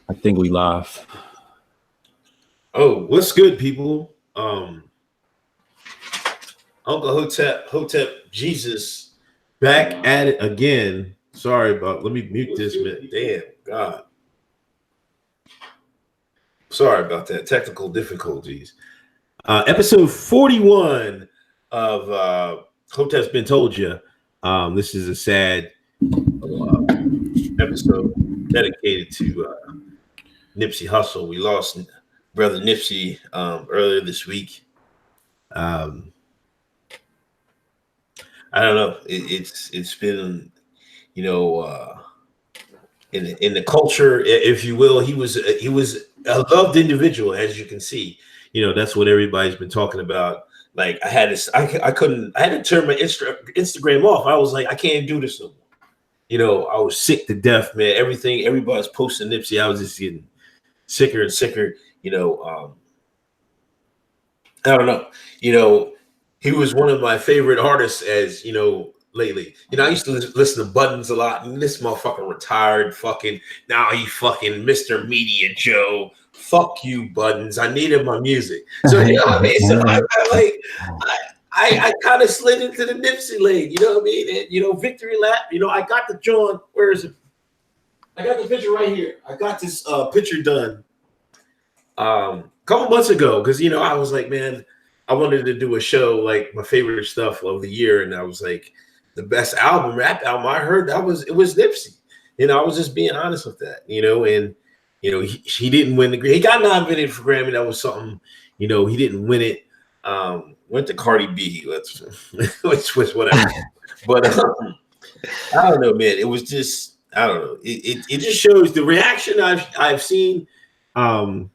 I think we live. Oh, what's good, people? Uncle Hotep Jesus back at it again. Sorry about. Let me mute this. Man. Damn, God. Sorry about that. Technical difficulties. Episode 41 of Hotep's Been Told You. This is a sad episode dedicated to Nipsey Hussle. We lost brother Nipsey earlier this week. I don't know. It's been, you know, in the culture, if you will. He was a loved individual, as you can see. You know, that's what everybody's been talking about. Like I had this, I had to turn my Instagram off. I was like, I can't do this no more. You know, I was sick to death, man. Everybody's posting Nipsey. I was just getting sicker and sicker. You know, I don't know. You know, he was one of my favorite artists, as you know, lately. You know, I used to listen to Buttons a lot, and this motherfucker retired. Fucking now he fucking Mr. Media Joe. Fuck you, Buttons. I needed my music. So you know what I mean. So I kind of slid into the Nipsey lane. You know what I mean? And, you know, victory lap. You know, I got the John. Where is it? I got the picture right here. I got this picture done a couple months ago because you know I was like, man, I wanted to do a show like my favorite stuff of the year, and I was like, the best rap album I heard it was Nipsey. You know, I was just being honest with that. You know, and you know he didn't win the Grammy. He got nominated for Grammy. That was something. You know, he didn't win it. Went to Cardi B. Which was whatever. But I don't know, man. It was just I don't know. It just shows the reaction I've seen. Man,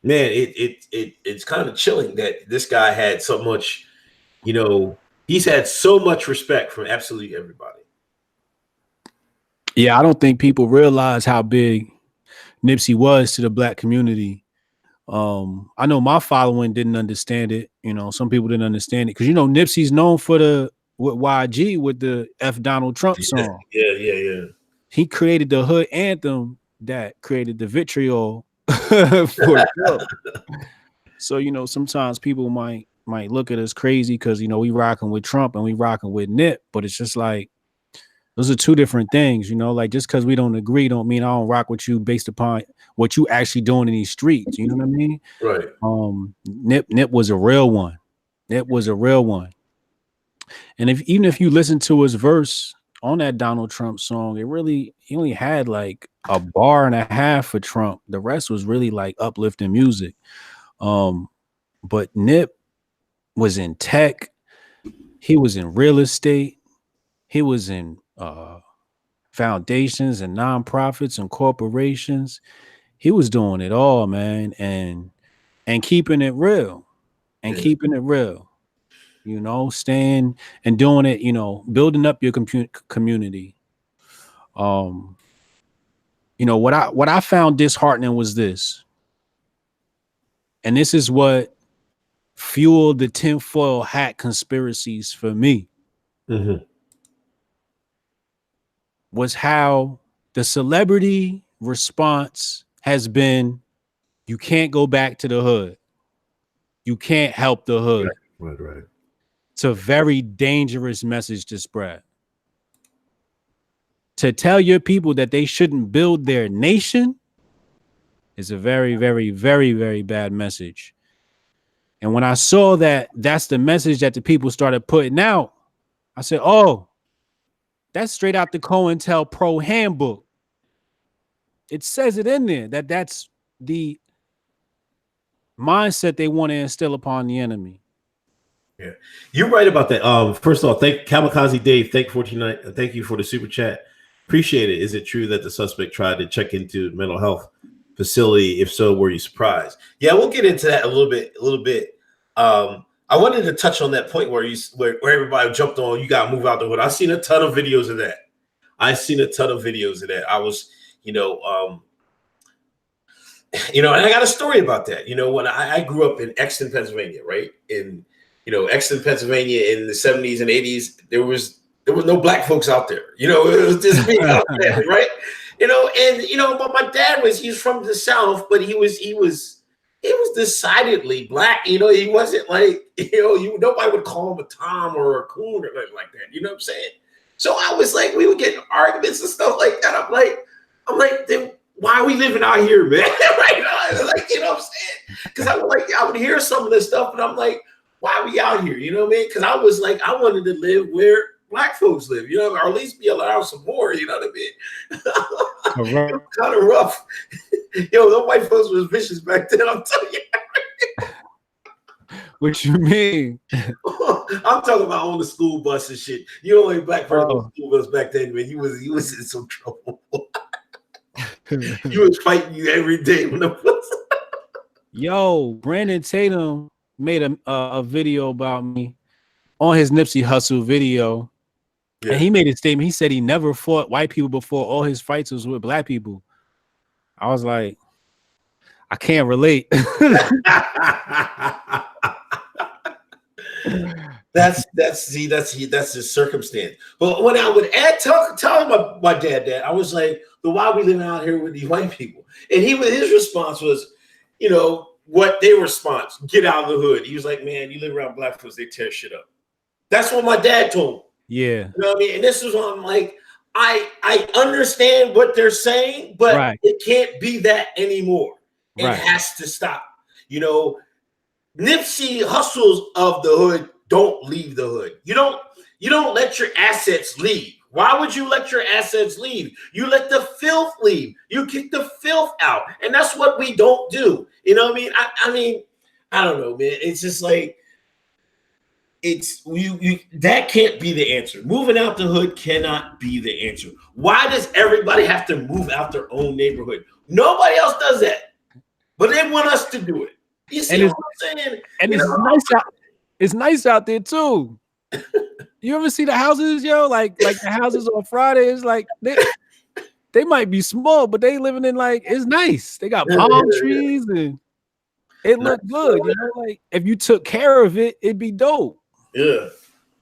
it's kind of chilling that this guy had so much, you know, he's had so much respect from absolutely everybody. Yeah, I don't think people realize how big Nipsey was to the black community. I know my following didn't understand it. You know, some people didn't understand it because, you know, Nipsey's known for with YG with the F Donald Trump song. Yeah. He created the hood anthem that created the vitriol for Trump. So, you know, sometimes people might look at us crazy because, you know, we rocking with Trump and we rocking with Nip, but it's just like those are two different things, you know, like just because we don't agree don't mean I don't rock with you based upon what you actually doing in these streets. You know what I mean? Right. Nip was a real one. Nip was a real one. And even if you listen to his verse on that Donald Trump song, he only had like a bar and a half for Trump. The rest was really like uplifting music. But Nip was in tech. He was in real estate. He was in foundations and nonprofits and corporations. He was doing it all, man, and keeping it real, keeping it real. You know, staying and doing it. You know, building up your community. You know what I found disheartening was this, and this is what fueled the tinfoil hat conspiracies for me. Mm-hmm. Was how the celebrity response has been, you can't go back to the hood. You can't help the hood. Right. It's a very dangerous message to spread. To tell your people that they shouldn't build their nation is a very, very, very, very bad message. And when I saw that that's the message that the people started putting out, I said, oh, that's straight out the COINTELPRO handbook. It says it in there that's the mindset they want to instill upon the enemy. Yeah, you're right about that. First of all, thank Kamikaze Dave. Thank you for the super chat. Appreciate it. Is it true that the suspect tried to check into mental health facility? If so, were you surprised? Yeah, we'll get into that a little bit. I wanted to touch on that point where everybody jumped on. You got to move out the hood. I've seen a ton of videos of that. I was, and I got a story about that. You know, when I grew up in Exton, Pennsylvania, right? In Exton, Pennsylvania in the 70s and 80s, there was There was no black folks out there. You know, it was just me, right? You know, and you know, but my dad he's from the South, but he was decidedly black. You know, he wasn't like, you know, nobody would call him a Tom or a Coon or nothing like that. You know what I'm saying? So I was like, we would get in arguments and stuff like that. I'm like, then why are we living out here, man? Right? Like, you know what I'm saying? Because I would hear some of this stuff, and I'm like, why are we out here? You know what I mean? Because I was like, I wanted to live where black folks live, you know, or at least be allowed some more, you know what I mean? It was kind of rough. Yo, those white folks was vicious back then, I'm telling you. What you mean? I'm talking about on the school bus and shit. You only black person on the school bus back then, man. You was in some trouble. You was fighting you every day when the bus. Yo, Brandon Tatum made a video about me on his Nipsey Hussle video. Yeah. And he made a statement. He said he never fought white people before. All his fights was with black people. I was like, I can't relate. That's his circumstance. But when I would tell my dad that, I was like, "So why are we living out here with these white people?" And his response was, you know, what their response? Get out of the hood. He was like, "Man, you live around black folks, they tear shit up." That's what my dad told him. Yeah. You know what I mean? And this is what I'm like, I understand what they're saying, but it can't be that anymore. It has to stop. You know, Nipsey Hussles of the hood don't leave the hood. You don't let your assets leave. Why would you let your assets leave? You let the filth leave. You kick the filth out. And that's what we don't do. You know what I mean? I mean, I don't know, man. It's just like, it's you that can't be the answer. Moving out the hood cannot be the answer. Why does everybody have to move out their own neighborhood? Nobody else does that, but they want us to do it. You see what I'm saying? And it's nice out there too. You ever see the houses, yo? Like the houses on Fridays, like they might be small, but they living in like, it's nice. They got palm trees and it looked good. You know, like if you took care of it, it'd be dope. Yeah.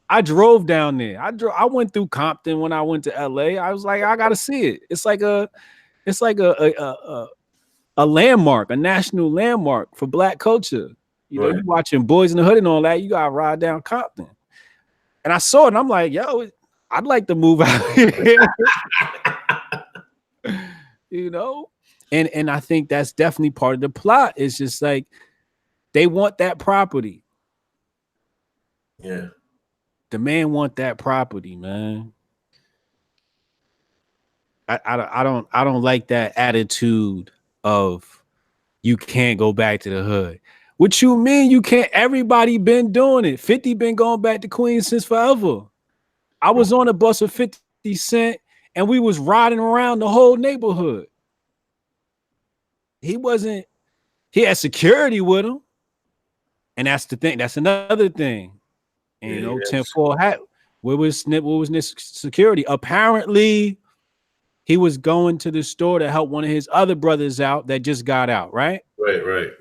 I drove down there. I went through Compton when I went to LA. I was like, I gotta see it. It's like a landmark, a national landmark for black culture. You know, you watching Boys in the Hood and all that, you gotta ride down Compton. And I saw it and I'm like, yo, I'd like to move out here. You know? And I think that's definitely part of the plot. It's just like they want that property. Yeah. The man want that property, man. I don't like that attitude of you can't go back to the hood. What you mean you can't? Everybody been doing it. 50 been going back to Queens since forever. I was on a bus with 50 Cent and we was riding around the whole neighborhood. He had security with him. And that's the thing. That's another thing. And you know, 10-4 hat. Where was security? Apparently, he was going to the store to help one of his other brothers out that just got out, right? Right.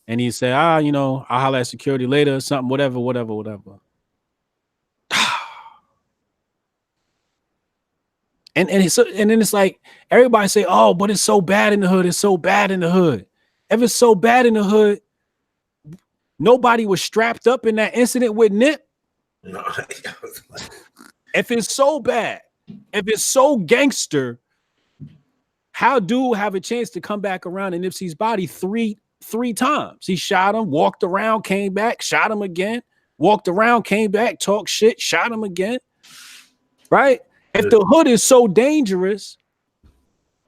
And he said, you know, I'll holler at security later or something, whatever. And then it's like everybody say, oh, but it's so bad in the hood. It's so bad in the hood. If it's so bad in the hood, nobody was strapped up in that incident with Nip. No. If it's so bad, if it's so gangster, how dude have a chance to come back around in Nipsey's body three times? He shot him, walked around, came back, shot him again, walked around, came back, talked shit, shot him again. Right? If the hood is so dangerous,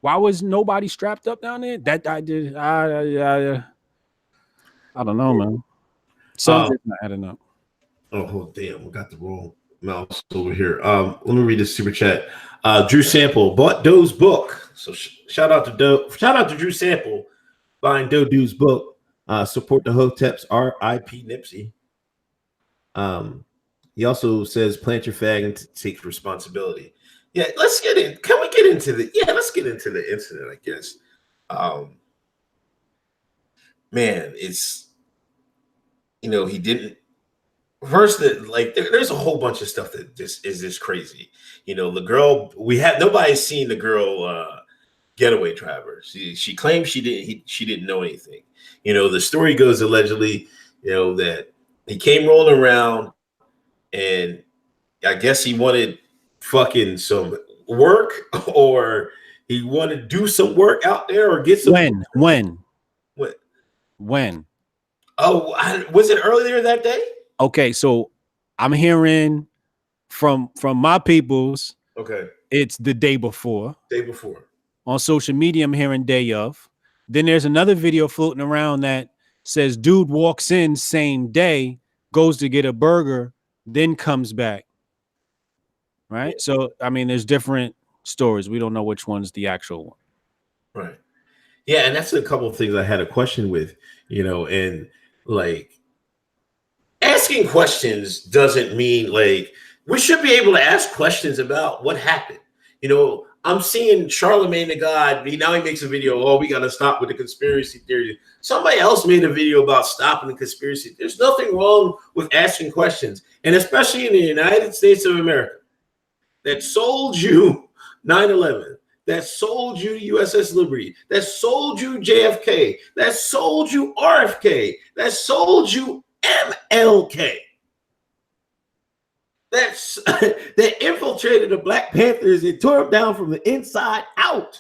why was nobody strapped up down there? That I did. I don't know, man. Something's not adding up. Oh damn, we got the wrong mouse over here. Let me read this super chat. Drew Sample bought Doe's book. So shout out to Doe. Shout out to Drew Sample buying Doe's book. Support the Hoteps. R.I.P. Nipsey. He also says plant your fag and take responsibility. Yeah, let's get in. Can we get into let's get into the incident, I guess. Man, it's, you know, he didn't First, there's a whole bunch of stuff that just crazy. The girl, nobody's seen the girl getaway driver. She claims she didn't know anything. The story goes allegedly, that he came rolling around and I guess he wanted fucking some work or he wanted to do some work out there or get some. When? What? When? Oh, was it earlier that day? Okay, so I'm hearing from my peoples. Okay. It's the day before. Day before. On social media, I'm hearing day of. Then there's another video floating around that says dude walks in same day, goes to get a burger, then comes back. Right? Yeah. So, I mean, there's different stories. We don't know which one's the actual one. Right. Yeah, and that's a couple of things I had a question with, and like asking questions doesn't mean like we should be able to ask questions about what happened. I'm seeing Charlemagne the God. He makes a video. Oh, we got to stop with the conspiracy theory. Somebody else made a video about stopping the conspiracy. There's nothing wrong with asking questions, and especially in the United States of America, that sold you 9/11, that sold you USS Liberty, that sold you JFK, that sold you RFK, that sold you MLK. That infiltrated the Black Panthers and tore them down from the inside out.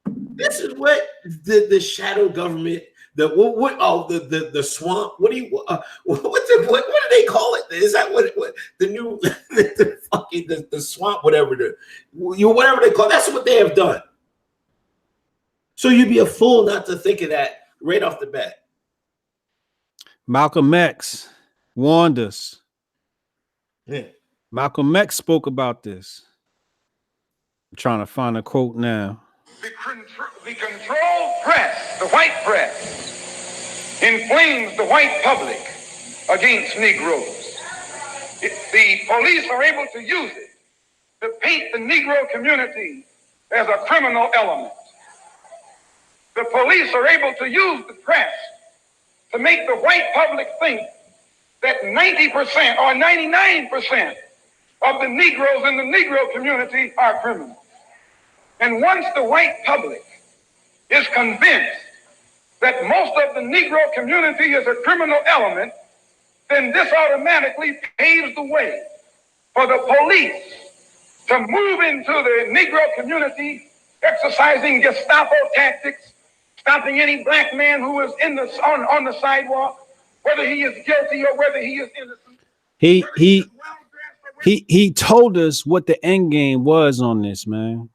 This is what the shadow government, the swamp. What do they call it? Is that what the new the swamp, whatever whatever they call it, that's what they have done. So you'd be a fool not to think of that right off the bat. Malcolm X warned us. Yeah. Malcolm X spoke about this. I'm trying to find a quote now. The controlled press, the white press, inflames the white public against Negroes. The police are able to use it to paint the Negro community as a criminal element. The police are able to use the press to make the white public think that 90% or 99% of the Negroes in the Negro community are criminals. And once the white public is convinced that most of the Negro community is a criminal element, then this automatically paves the way for the police to move into the Negro community, exercising Gestapo tactics, stopping any black man who is on the sidewalk, whether he is guilty or whether he is innocent. He told us what the end game was on this, man.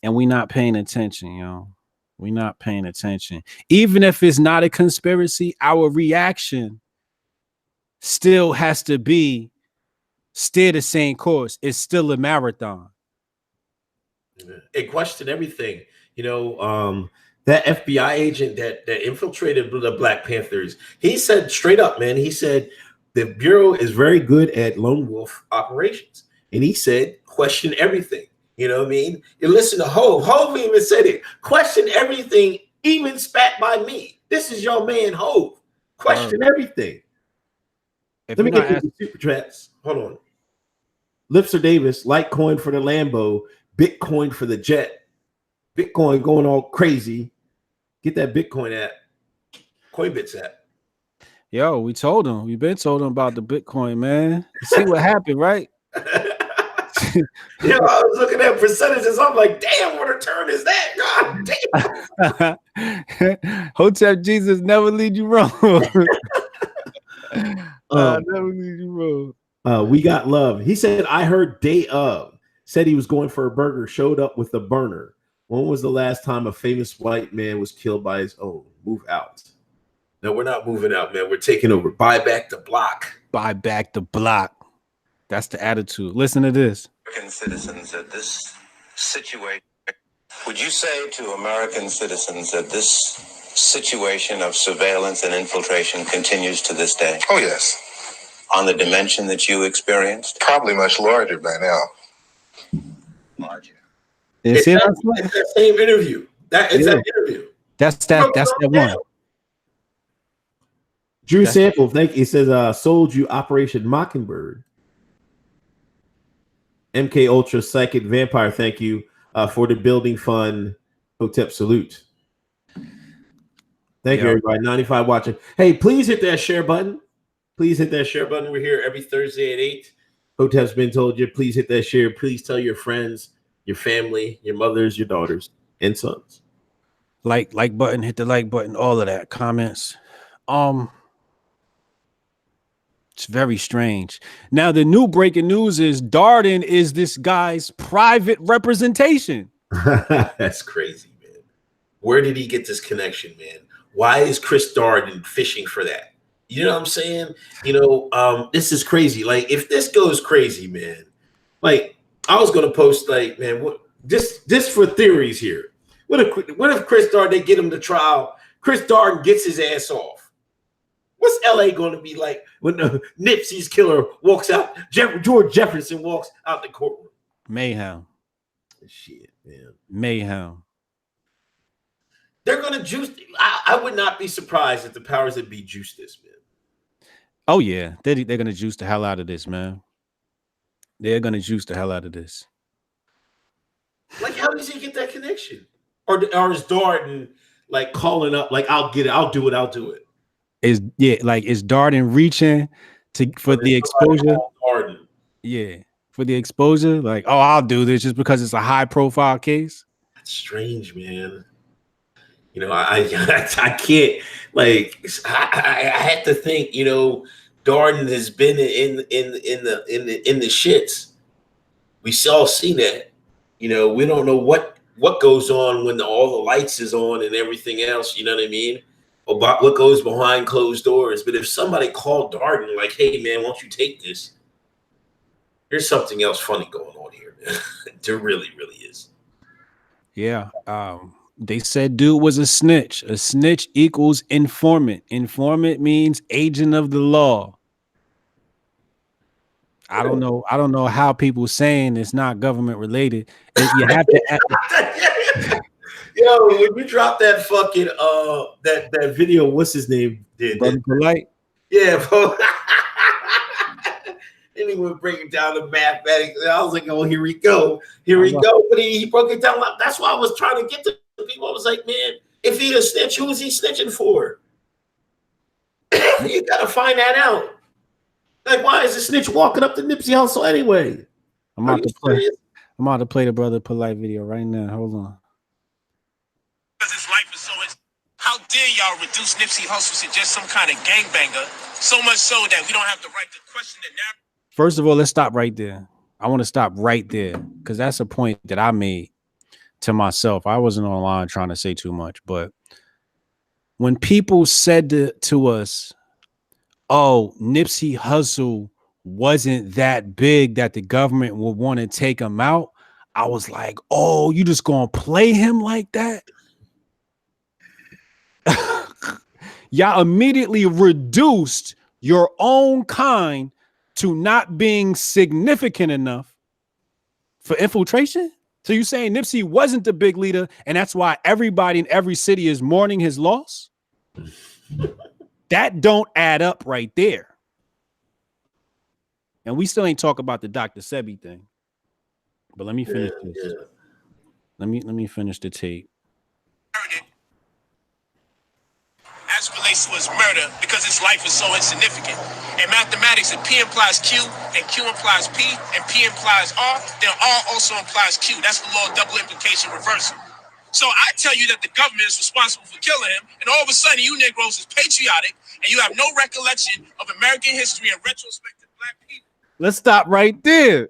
And we not paying attention, yo. We not paying attention. Even if it's not a conspiracy, our reaction still has to be steer the same course. It's still a marathon. It questioned everything. That FBI agent that infiltrated the Black Panthers, he said straight up, man, he said the Bureau is very good at lone wolf operations. And he said, question everything. You know what I mean? You listen to Hove. Hove even said it. Question everything, even spat by me. This is your man, Hove. Question everything. Let me get the super chats. Hold on. Lipser Davis, Litecoin for the Lambo, Bitcoin for the jet. Bitcoin going all crazy. Get that Bitcoin app. Coinbits app. Yo, we've been told him about the Bitcoin, man. See what happened, right? I was looking at percentages. I'm like, damn, what a turn is that? God damn. Hotep Jesus never lead you wrong. Never lead you wrong. We got love. He said, I heard day of. Said he was going for a burger, showed up with a burner. When was the last time a famous white man was killed by his own? Move out. No, we're not moving out, man. We're taking over. Buy back the block. Buy back the block. That's the attitude. Listen to this. American citizens that this situation, would you say to American citizens that this situation of surveillance and infiltration continues to this day? Oh, yes. On the dimension that you experienced? Probably much larger by now. Larger. It's that same interview. That interview. That's that one. Drew Sample, thank you. It says sold you Operation Mockingbird. MK Ultra Psychic Vampire, thank you for the building fund. Hotep salute. Thank you, everybody. 95 watching. Hey, please hit that share button. Please hit that share button. We're here every Thursday at 8. Hotep's been told you. Please hit that share. Please tell your friends, your family, your mothers, your daughters, and sons. Like button, hit the like button, all of that. Comments. It's very strange. Now, the new breaking news is Darden is this guy's private representation. That's crazy, man. Where did he get this connection, man? Why is Chris Darden fishing for that? You know what I'm saying? This is crazy. Like, if this goes crazy, man, like, I was gonna post, like, man, what this for theories here. What if Chris Darden, they get him to trial, Chris Darden gets his ass off? What's LA going to be like when Nipsey's killer walks out? George Jefferson walks out the courtroom. Mayhem. Shit, man. Mayhem. They're going to juice. I would not be surprised if the powers that be juice this, man. Oh, yeah. They're going to juice the hell out of this, man. They're going to juice the hell out of this. Like, how does he get that connection? Or is Darden, like, calling up, like, I'll get it. I'll do it. Is Darden reaching for the exposure? Darden. Yeah, for the exposure. Like, oh, I'll do this just because it's a high profile case. That's strange, man. I can't, like, I had to think. Darden has been in the shits. We all seen that. We don't know what goes on when all the lights is on and everything else. You know what I mean? About what goes behind closed doors. But if somebody called Darden, like, hey, man, why don't you take this? There's something else funny going on here, man. There really, really is. Yeah. They said dude was a snitch. A snitch equals informant. Informant means agent of the law. I don't know how people saying it's not government related. You have to Yo, when you drop that fucking that video, what's his name? Brother Polite? Yeah, bro. And he would break it down to mathematics. And I was like, oh, here we go. But he broke it down. That's why I was trying to get to people. I was like, man, if he a snitch, who is he snitching for? You gotta find that out. Like, why is the snitch walking up to Nipsey Hussle anyway? I'm about to play the Brother Polite video right now. Hold on. Because his life is so. How dare y'all reduce Nipsey Hussle to just some kind of gangbanger? So much so that we don't have the right to question the narrative. First of all, let's stop right there. I want to stop right there because that's a point that I made to myself. I wasn't online trying to say too much, but when people said to us, oh, Nipsey Hussle wasn't that big that the government would want to take him out, I was like, oh, you just gonna play him like that? Y'all immediately reduced your own kind to not being significant enough for infiltration? So you saying Nipsey wasn't the big leader and that's why everybody in every city is mourning his loss? That don't add up right there. And we still ain't talk about the Dr. Sebi thing. But let me finish this. Yeah. Let me finish the tape. As it relates to his murder, because his life is so insignificant. In mathematics, if P implies Q, and Q implies P, and P implies R, then R also implies Q. That's the law of double implication reversal. So I tell you that the government is responsible for killing him, and all of a sudden you Negroes is patriotic, and you have no recollection of American history and retrospect to black people. Let's stop right there.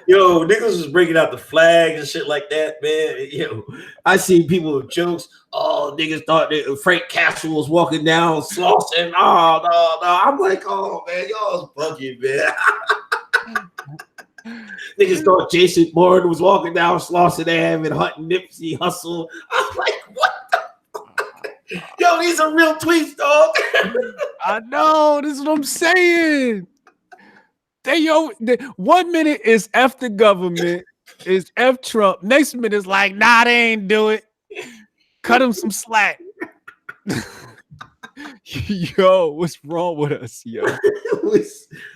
Yo, niggas was breaking out the flags and shit like that, man. Yo, I seen people with jokes. Oh, niggas thought that Frank Castle was walking down Slauson. Oh, no. I'm like, oh, man, y'all's bugging, man. Niggas thought Jason Bourne was walking down Slauson Ave and hunting Nipsey Hussle. I'm like, what the fuck? Yo, these are real tweets, dog. I know. This is what I'm saying. The 1 minute is F the government, is F Trump. Next minute is like, nah, they ain't do it. Cut him some slack. Yo, what's wrong with us, yo?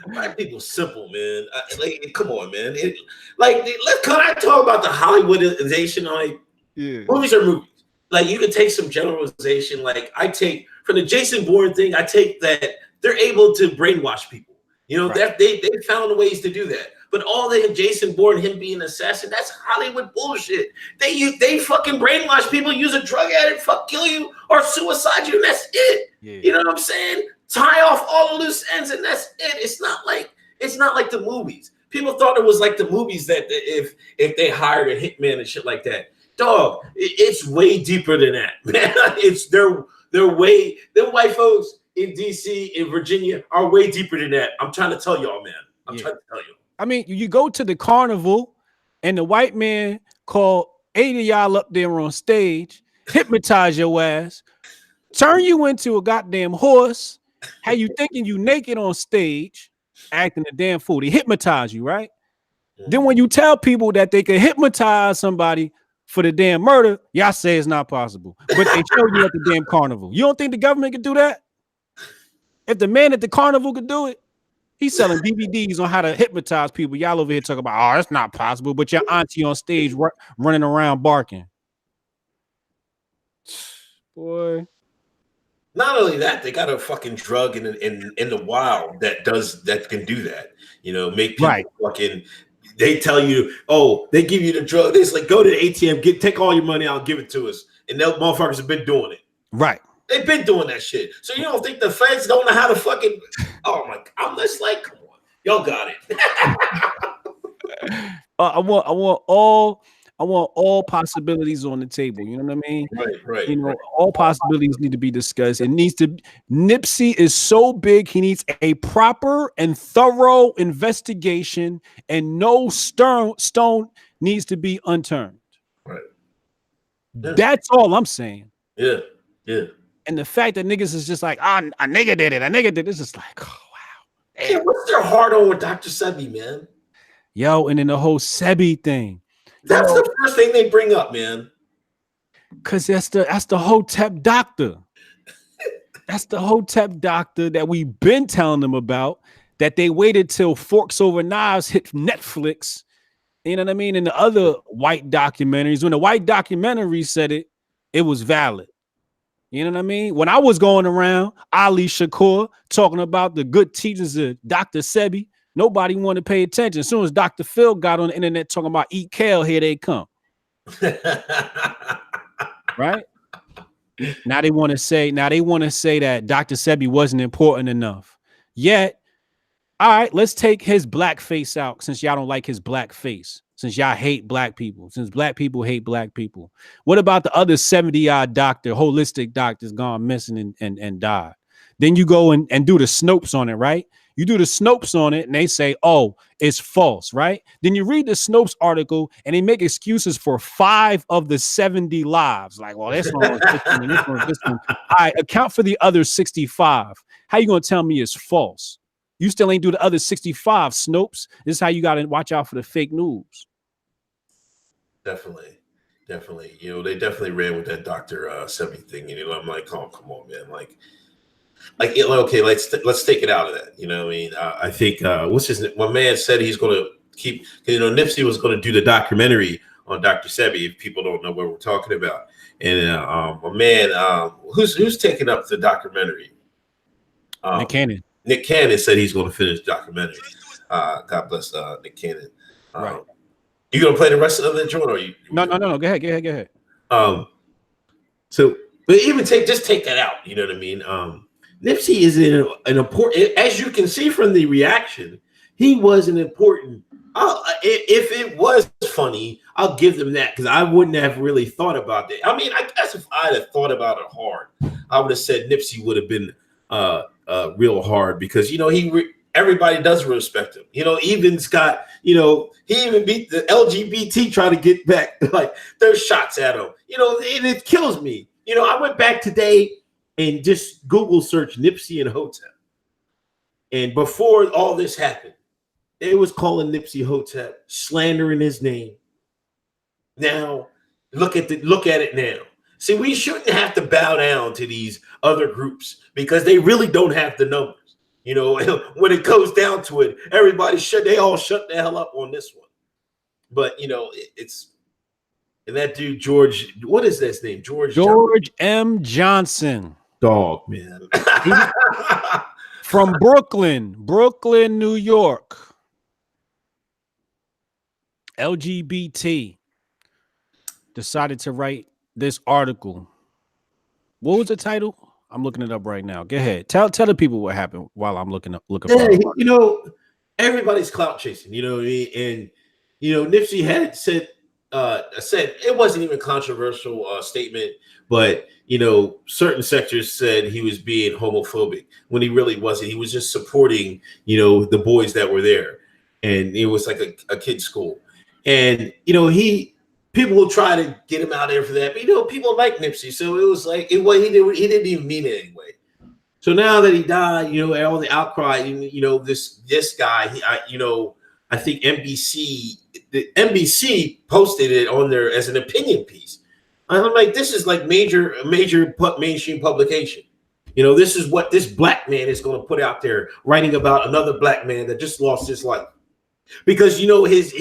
Black people simple, man. Like, come on, man. Can I talk about the Hollywoodization? Like, Yeah. movies are movies. Like, you can take some generalization. Like, I take from the Jason Bourne thing, I take that they're able to brainwash people. You know, Right. they found ways to do that. But all the Jason Bourne, him being an assassin, that's Hollywood bullshit. They fucking brainwash people, use a drug addict, kill you or suicide you, and that's it. Yeah. You know what I'm saying? Tie off all the loose ends, and that's it. It's not like the movies. People thought it was like the movies that if they hired a hitman and shit like that. Dog, it's way deeper than that, man. It's they're way the white folks in DC, in Virginia are way deeper than that. I'm trying to tell y'all, man. I'm trying to tell you. I mean, you go to the carnival and the white man called 8 of y'all up there on stage, hypnotize your ass, turn you into a goddamn horse, how you thinking you naked on stage, acting a damn fool. They hypnotize you, right? Then when you tell people that they can hypnotize somebody for the damn murder, y'all say it's not possible. But they show you at the damn carnival. You don't think the government could do that? If the man at the carnival could do it, he's selling DVDs on how to hypnotize people. Y'all over here talking about, oh, it's not possible. But your auntie on stage running around barking. Boy. Not only that, they got a fucking drug in the wild that can do that. You know, make people fucking. They tell you, oh, they give you the drug. It's like, go to the ATM, take all your money out, give it to us. And those motherfuckers have been doing it. Right. They've been doing that shit. So you don't think the feds don't know how to fucking? Oh my! I'm just like, come on, y'all got it. I want all possibilities on the table. You know what I mean? Right. You know, all possibilities need to be discussed. It needs to. Nipsey is so big; he needs a proper and thorough investigation, and no stone needs to be unturned. Right. Yeah. That's all I'm saying. Yeah. And the fact that niggas is just like, a nigga did it. It's just like, oh, wow. Yeah, what's their heart on with Dr. Sebi, man? Yo, and then the whole Sebi thing. That's the first thing they bring up, man. Cause that's the Hotep doctor. That's the Hotep doctor that we've been telling them about. That they waited till Forks Over Knives hit Netflix. You know what I mean? And the other white documentaries, when the white documentary said it was valid. You know what I mean? When I was going around Ali Shakur talking about the good teachings of Dr. Sebi, nobody wanted to pay attention. As soon as Dr. Phil got on the internet talking about eat kale, here they come. Right? Now they want to say that Dr. Sebi wasn't important enough. Yet, all right, let's take his black face out since y'all don't like his black face. Since y'all hate black people, since black people hate black people. What about the other 70-odd holistic doctors gone missing and died? Then you go and do the Snopes on it, right? You do the Snopes on it and they say, oh, it's false, right? Then you read the Snopes article and they make excuses for 5 of the 70 lives. Like, well, this one was this one and this one was this one. All right, account for the other 65. How you going to tell me it's false? You still ain't do the other 65, Snopes. This is how you got to watch out for the fake news. Definitely. You know, they definitely ran with that Dr. Sebi thing. You know, I'm like, oh, come on, man. Like, okay, let's take it out of that. You know what I mean? I think my man said he's going to keep. You know, Nipsey was going to do the documentary on Dr. Sebi. If people don't know what we're talking about, and my man, who's taking up the documentary? Nick Cannon said he's going to finish the documentary. God bless Nick Cannon. Right. You gonna play the rest of the joint, or you? No. Go ahead. So, but even take that out. You know what I mean? Nipsey is an important, as you can see from the reaction, he was an important. If it was funny, I'll give them that because I wouldn't have really thought about that. I mean, I guess if I'd have thought about it hard, I would have said Nipsey would have been real hard because you know everybody does respect him. You know, even Scott, you know, he even beat the LGBT trying to get back, like, there's shots at him. You know, and it kills me. You know, I went back today and just Google search Nipsey and Hotep. And before all this happened, they was calling Nipsey Hotep, slandering his name. Now, look at it now. See, we shouldn't have to bow down to these other groups because they really don't have the numbers. You know, when it goes down to it, they all shut the hell up on this one. But you know, it's and that dude George, what is that name? George M. Johnson. Dog, man. From Brooklyn, New York. LGBT decided to write this article. What was the title? I'm looking it up right now. Go ahead. Tell the people what happened while I'm looking for it. You know, everybody's clout chasing, you know what I mean? And you know, Nipsey had said it wasn't even a controversial statement, but you know, certain sectors said he was being homophobic when he really wasn't. He was just supporting, you know, the boys that were there, and it was like a kid's school. And you know, people will try to get him out there for that, but you know, people like Nipsey, so it was like he didn't even mean it anyway. So now that he died, you know, all the outcry, you know, this guy, I think NBC posted it on there as an opinion piece. I'm like, this is like major mainstream publication. You know, this is what this black man is going to put out there, writing about another black man that just lost his life. Because you know his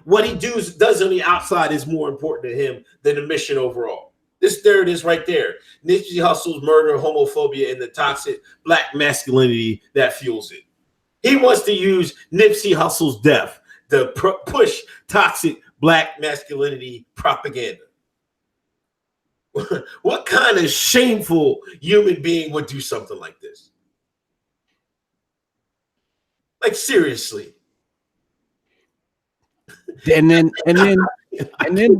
what he does on the outside is more important to him than the mission overall. There it is right there. Nipsey Hussle's murder, homophobia, and the toxic black masculinity that fuels it. He wants to use Nipsey Hussle's death to push toxic black masculinity propaganda. What kind of shameful human being would do something like this? Like, seriously. And then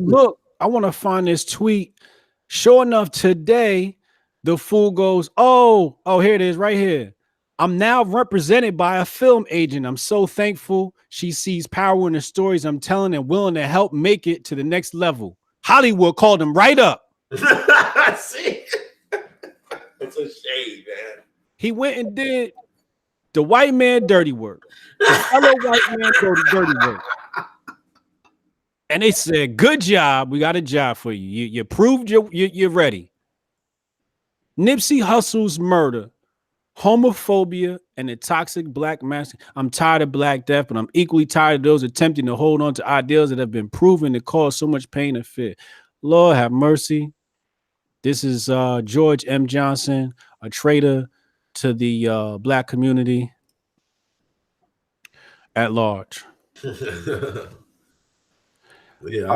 look, I want to find this tweet. Sure enough, today the fool goes, oh, here it is right here. I'm now represented by a film agent. I'm so thankful she sees power in the stories I'm telling and willing to help make it to the next level. Hollywood called him right up. See? It's a shame, man. He went and did the white man dirty work. The fellow white man dirty work. And they said, good job. We got a job for you. You proved you're ready. Nipsey Hussle's murder, homophobia, and the toxic black mask. I'm tired of Black Death, but I'm equally tired of those attempting to hold on to ideals that have been proven to cause so much pain and fear. Lord have mercy. This is George M. Johnson, a traitor to the black community at large. Yeah,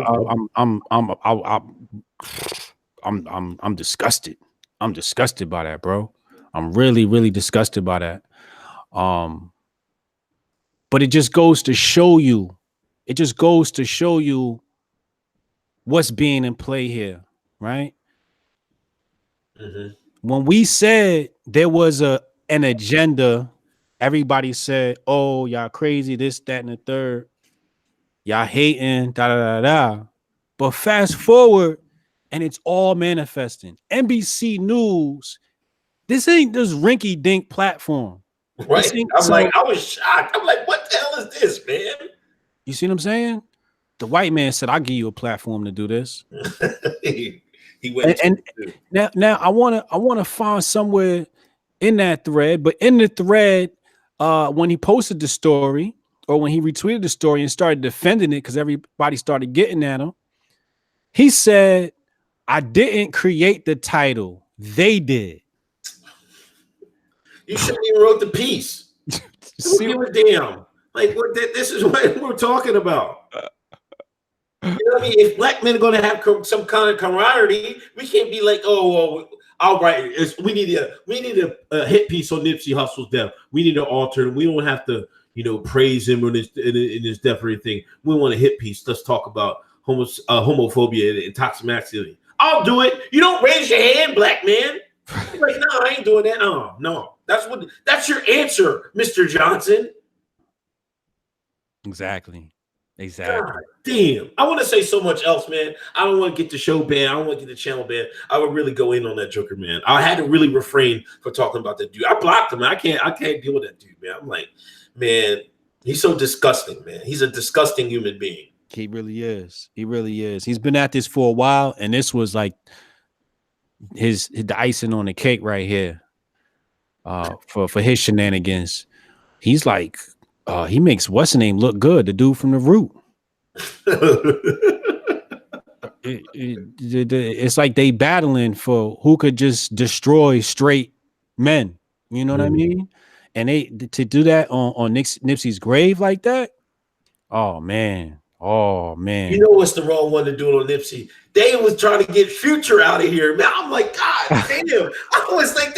I'm disgusted. I'm disgusted by that, bro. I'm really, really disgusted by that. But it just goes to show you. It just goes to show you what's being in play here, right? Mm-hmm. When we said there was an agenda, everybody said, "Oh, y'all crazy, this, that, and the third. Y'all hating, da da da da." But fast forward, and it's all manifesting. NBC News. This ain't this rinky-dink platform. Right. I was shocked. I'm like, what the hell is this, man? You see what I'm saying? The white man said, I'll give you a platform to do this. He went and now I wanna find somewhere in that thread, but in the thread, when he posted the story or when he retweeted the story and started defending it because everybody started getting at him, he said, I didn't create the title. They did. You shouldn't even wrote the piece. Who give a damn? Like, this is what we're talking about. You know what I mean? If black men are going to have some kind of camaraderie, we can't be like, oh, all right, we need a hit piece on Nipsey Hussle's death. We need to alter it. We don't have to, praise him in his death or anything. We want a hit piece. Let's talk about homophobia and toxic masculinity. I'll do it. You don't raise your hand, black man. You're like, no, I ain't doing that. No. That's your answer, Mr. Johnson. Exactly. God damn. I want to say so much else, man. I don't want to get the show banned. I don't want to get the channel banned. I would really go in on that Joker, man. I had to really refrain for talking about that dude. I blocked him. I can't deal with that dude, man. I'm like, man, he's so disgusting, man. He's a disgusting human being. He really is. He really is. He's been at this for a while, and this was like the icing on the cake right here. For his shenanigans, he's like, he makes what's the name look good. The dude from the Root. It's like they battling for who could just destroy straight men. You know what I mean? And they to do that on Nipsey's grave like that. Oh man. Oh man. You know what's the wrong one to do it on Nipsey? They was trying to get Future out of here, man. I'm like, God damn. I was like,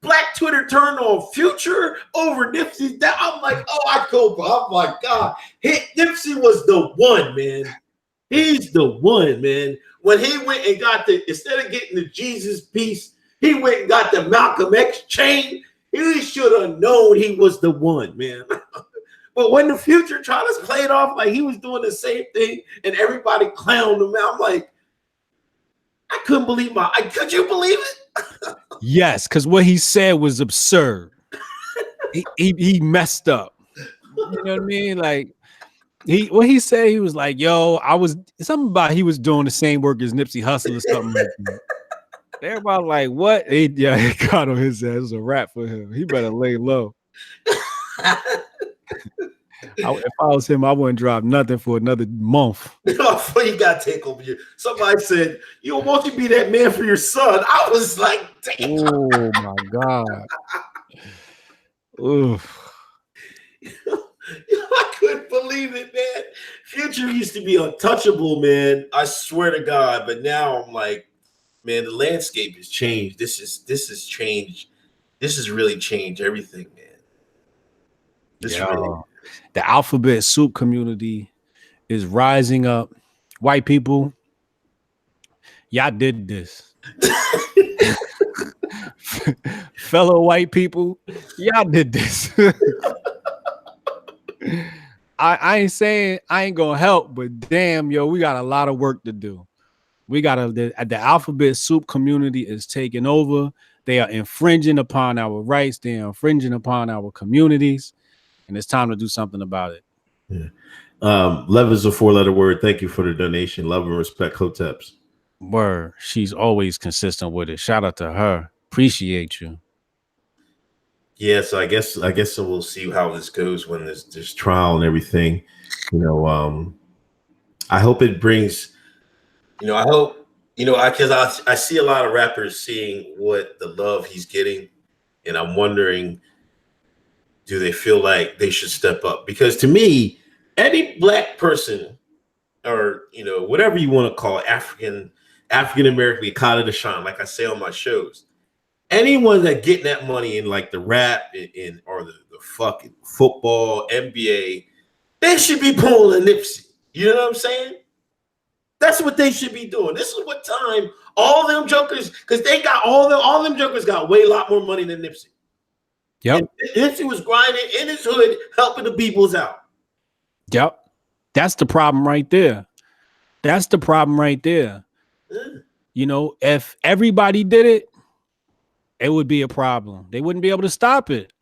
Black Twitter turned on Future over Nipsey. I'm like, oh, I go, bro. I'm like, God. Nipsey was the one, man. He's the one, man. When he went and got instead of getting the Jesus piece, he went and got the Malcolm X chain. He should have known he was the one, man. But when the Future tried to play it off like he was doing the same thing and everybody clowned him out, I'm like, I couldn't believe could you believe it? Yes, because what he said was absurd. he messed up. You know what I mean? Like what he said, he was like, yo, I was something about he was doing the same work as Nipsey Hussle or something like that. Everybody like, what? He got on his ass. It was a rap for him. He better lay low. If I was him, I wouldn't drop nothing for another month. You got to take over you. Somebody said, you won't you be that man for your son? I was like, damn. Oh my God. Oof. I couldn't believe it, man. Future used to be untouchable, man. I swear to God. But now I'm like, man, the landscape has changed. This has changed. This has really changed everything, man. The alphabet soup community is rising up. White people, y'all did this. Fellow white people, y'all did this. I ain't saying I ain't gonna help, but damn, yo, we got a lot of work to do. We got the alphabet soup community is taking over. They are infringing upon our rights. They are infringing upon our communities. And it's time to do something about it. Yeah. Love is a 4-letter word. Thank you for the donation. Love and respect, Hoteps. Word. She's always consistent with it. Shout out to her. Appreciate you. Yeah, so I guess we'll see how this goes when there's trial and everything. You know, I hope it brings. You know, I hope because I see a lot of rappers seeing what the love he's getting, and I'm wondering, do they feel like they should step up? Because to me, any black person, or whatever you want to call African American, caught it to shine, like I say on my shows. Anyone that getting that money in like the rap or the fucking football, NBA, they should be pulling a Nipsey. You know what I'm saying? That's what they should be doing. This is what time all them jokers, because they got all them jokers got way a lot more money than Nipsey. Yep. And Nipsey was grinding in his hood, helping the peoples out. Yep. That's the problem right there. That's the problem right there. If everybody did it, it would be a problem. They wouldn't be able to stop it.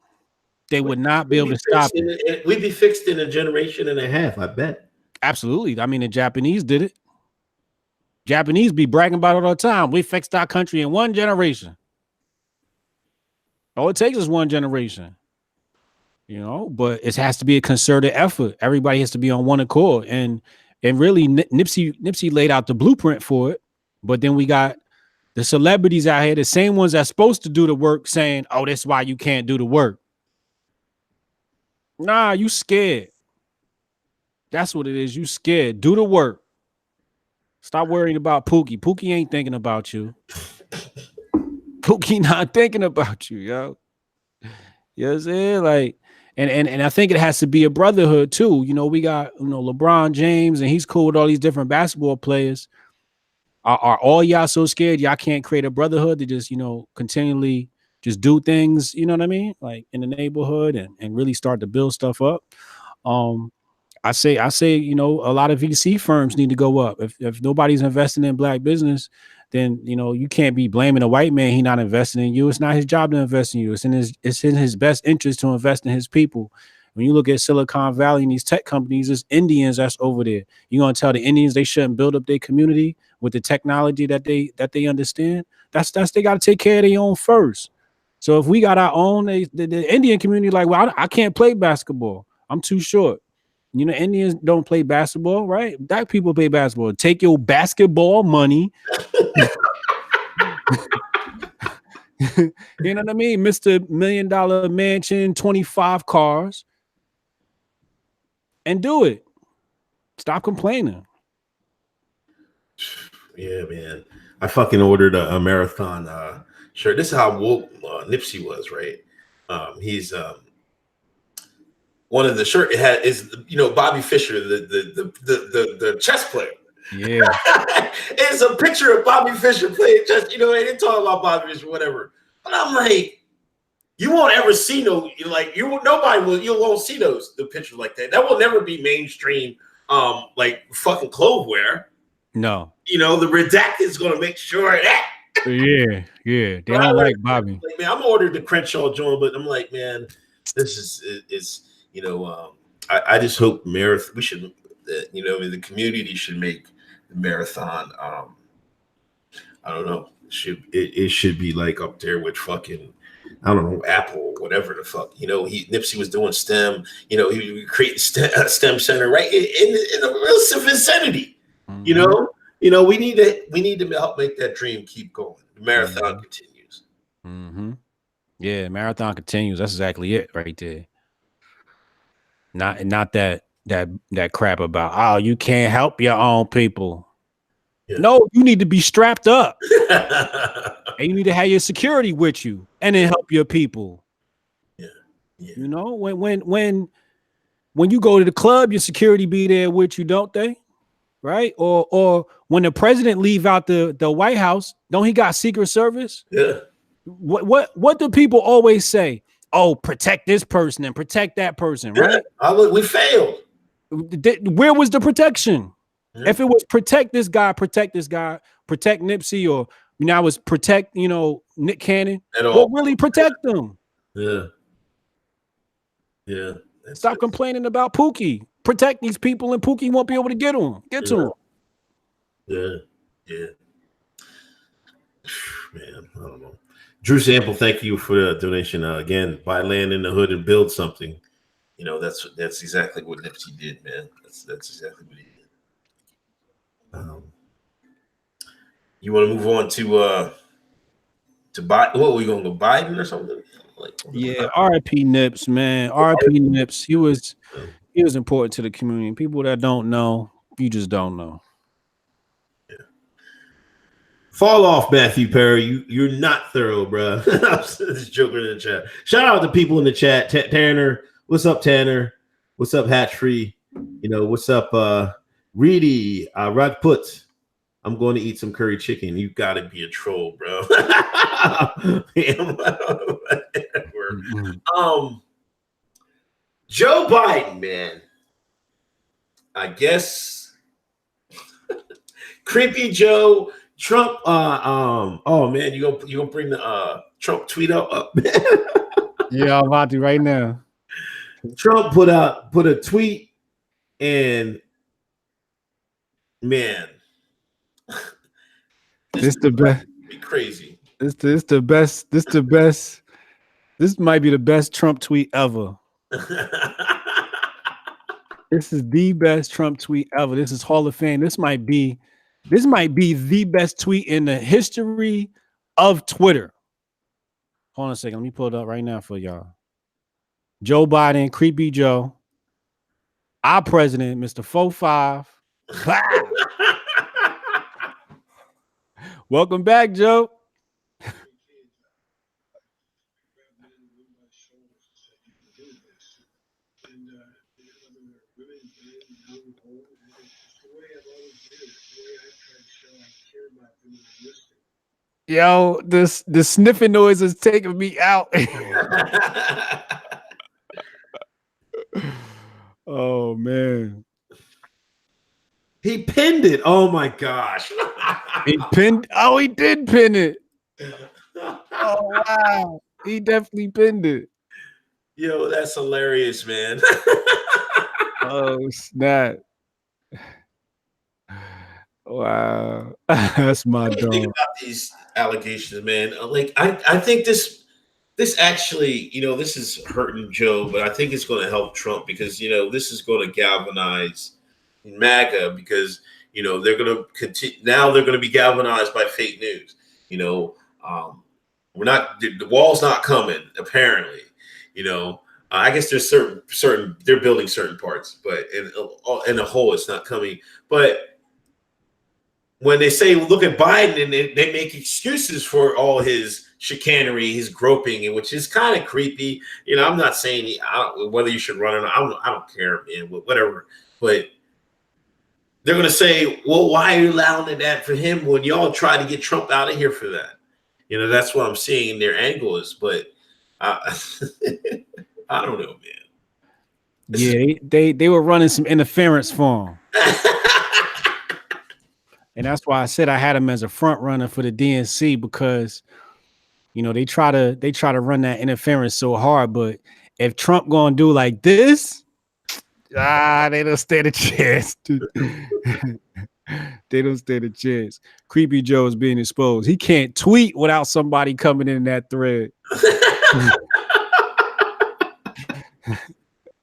They would not be able to stop it. We'd be fixed in a generation and a half, I bet. Absolutely. I mean, the Japanese did it. Japanese be bragging about it all the time. We fixed our country in one generation. All it takes is one generation. But it has to be a concerted effort. Everybody has to be on one accord. And really, Nipsey laid out the blueprint for it. But then we got the celebrities out here, the same ones that's supposed to do the work, saying, oh, that's why you can't do the work. Nah, you scared. That's what it is. You scared. Do the work. Stop worrying about Pookie. Pookie ain't thinking about you. Pookie not thinking about you, yo. You know what I'm saying? Like, and I think it has to be a brotherhood too. We got LeBron James, and he's cool with all these different basketball players. Are all y'all so scared y'all can't create a brotherhood to just continually just do things? You know what I mean? Like in the neighborhood and really start to build stuff up. I say, a lot of VC firms need to go up. If nobody's investing in black business, then you can't be blaming a white man. He not investing in you. It's not his job to invest in you. It's in his best interest to invest in his people. When you look at Silicon Valley and these tech companies, it's Indians that's over there. You're gonna tell the Indians they shouldn't build up their community with the technology that they understand. That's they got to take care of their own first. So if we got our own, the Indian community, like, well, I can't play basketball. I'm too short. You know, Indians don't play basketball, right? Black people play basketball. Take your basketball money. You know what I mean? Mr. $1 Million Mansion, 25 cars, and do it. Stop complaining. Yeah, man. I fucking ordered a marathon shirt. This is how woke Nipsey was, right? He's one of the shirt it had is Bobby Fischer, the chess player. Yeah. It's a picture of Bobby Fischer playing chess. They didn't talk about Bobby Fischer, whatever. But I'm like, you won't ever see you won't see the pictures like that. That will never be mainstream like fucking clothes wear. No. The redacted is gonna make sure that. Yeah. They don't like Bobby. Like, man, I'm ordered the Crenshaw joint, but I'm like, man, this is I just hope marathon. We should, the community should make the marathon. I don't know. It should be like up there with fucking, I don't know, Apple, whatever the fuck. Nipsey was doing STEM. He created a STEM center right in a real vicinity. Mm-hmm. We need to help make that dream keep going. The marathon continues. Mm-hmm. Yeah, marathon continues. That's exactly it right there. Not that crap about you can't help your own people. Yeah. No, you need to be strapped up. And you need to have your security with you and then help your people. Yeah. When you go to the club, your security be there with you, don't they? Right? Or when the president leave out the White House, don't he got Secret Service? Yeah. What do people always say? Oh, protect this person and protect that person, right? We failed. Where was the protection? Yeah. If it was protect this guy, protect Nipsey, or I was protect, Nick Cannon. Well, really protect them. Yeah. Yeah. Stop complaining about Pookie. Protect these people, and Pookie won't be able to get to them. Yeah. Yeah. Man, I don't know. Drew Sample, thank you for the donation. Again, buy land in the hood and build something. That's exactly what Nipsey did, man. That's exactly what he did. You want to move on to Biden? What, are we going to Biden or something? Yeah, R.I.P. Nips, man. R.I.P. Nips. He was important to the community. People that don't know, you just don't know. Yeah. Fall off, Matthew Perry. You're not thorough, bro. This joker in the chat. Shout out to people in the chat. Tanner, what's up, Tanner? What's up, Hatchfree? What's up, Reedy, Rajput? I'm going to eat some curry chicken. You got to be a troll, bro. Joe Biden, man. I guess Creepy Joe, Trump. Oh man, you gonna bring the Trump tweet up, man? Yeah, I'm about to right now. Trump put a tweet, and man. This the best. Be crazy. This the best. This might be the best Trump tweet ever. This is the best Trump tweet ever. This is Hall of Fame. This might be the best tweet in the history of Twitter. Hold on a second. Let me pull it up right now for y'all. Joe Biden, Creepy Joe, our president, Mr. 45. Welcome back, Joe. Yo, the sniffing noise is taking me out. Oh man. He pinned it. Oh my gosh. He did pin it. Oh wow. He definitely pinned it. Yo, that's hilarious, man. Oh snap! Wow, that's my What do you think dog. about these allegations, man? Like, I think this actually, this is hurting Joe, but I think it's going to help Trump because this is going to galvanize MAGA because they're going to continue now. They're going to be galvanized by fake news. You know, um, we're not the wall's not coming. Apparently, you know. I guess there's certain they're building certain parts, but in the whole, it's not coming. But when they say look at Biden and they make excuses for all his chicanery, his groping, and which is kind of creepy. I'm not saying whether you should run or not. I don't care, man. Whatever. But they're going to say, well, why are you allowing that for him when y'all try to get Trump out of here for that? That's what I'm seeing in their angle is. But I I don't know, man. Yeah, they were running some interference for him. And that's why I said I had him as a front runner for the DNC because they try to run that interference so hard, but if Trump gonna do like this, they don't stand a chance. They don't stand a chance. Creepy Joe is being exposed. He can't tweet without somebody coming in that thread.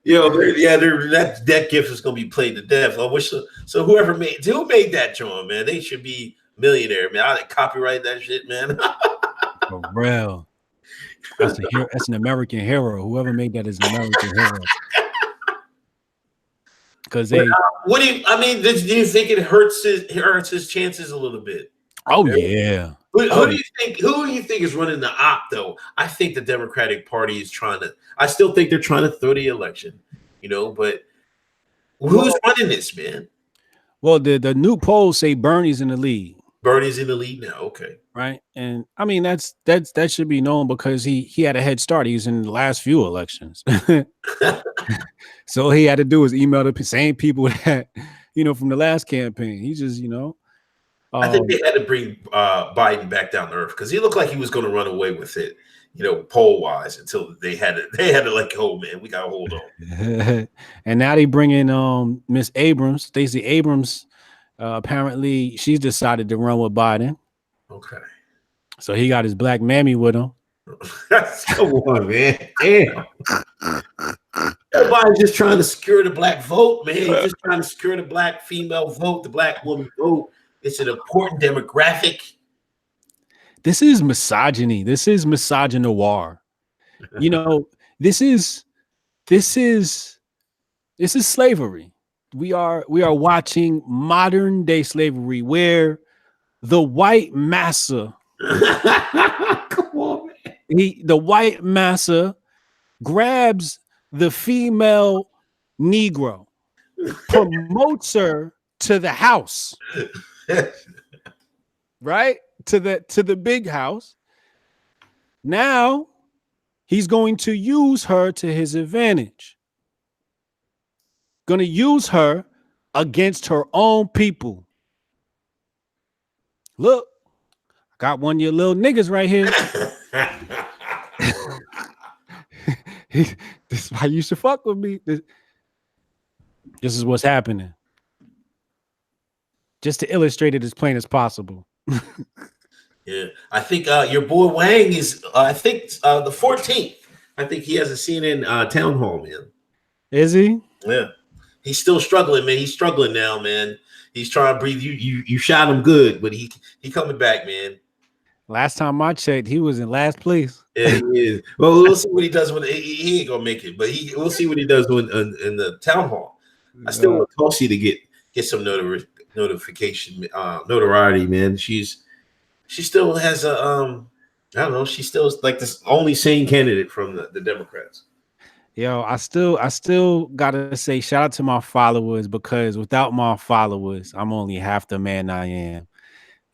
That gift is gonna be played to death. I wish so. Who made that John, man? They should be millionaire, man. I copyright that shit, man. For real. That's an American hero. Whoever made that is an American hero. Because they. What do you think it hurts his chances a little bit? Oh yeah. Who do you think is running the op though? I think the Democratic Party is I still think they're trying to throw the election, but who's running this, man? Well, the new polls say Bernie's in the lead. Bernie's in the lead now, okay. Right. And I mean that should be known because he had a head start. He was in the last few elections. So all he had to do was email the same people that, from the last campaign. He just, I think they had to bring Biden back down to earth because he looked like he was going to run away with it, poll wise until they had to like, oh man, we got to hold on. And now they bring in Miss Abrams, Stacey Abrams. Apparently, she's decided to run with Biden. Okay. So he got his black mammy with him. Come on, man. Damn. Everybody's just trying to secure the black vote, man. He's just trying to secure the black female vote, the black woman vote. It's an important demographic. This is misogyny. This is misogynoir. This is slavery. We are watching modern day slavery where the white massa come on, man. The white massa grabs the female Negro, promotes her to the house, right? To the big house. Now he's going to use her to his advantage. Going to use her against her own people. Look, I got one of your little niggas right here. This is why you should fuck with me. This is what's happening. Just to illustrate it as plain as possible. Yeah, I think your boy Wang is. I think the 14th. I think he has a CNN town hall, man. Is he? Yeah, he's still struggling, man. He's struggling now, man. He's trying to breathe. You shot him good, but he coming back, man. Last time I checked, he was in last place. Yeah, he is. Well, we'll see what he does when he ain't gonna make it, but we'll see what he does when in the town hall. I still want Tulsi to get some notification, notoriety, man. She still has a I don't know. She still is like this only sane candidate from the Democrats. Yo, I still gotta say shout out to my followers because without my followers, I'm only half the man I am.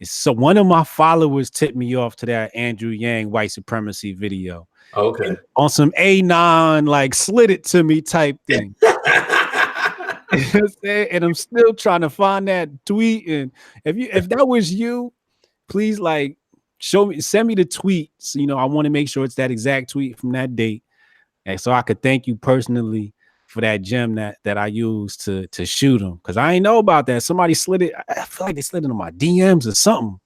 So one of my followers tipped me off to that Andrew Yang white supremacy video. Okay. And on some A9, like slid it to me type thing. And I'm still trying to find that tweet. And if that was you, please send me the tweet. So, I want to make sure it's that exact tweet from that date. And so I could thank you personally for that gem that I used to shoot him. Cause I ain't know about that. Somebody slid it. I feel like they slid it in my DMs or something.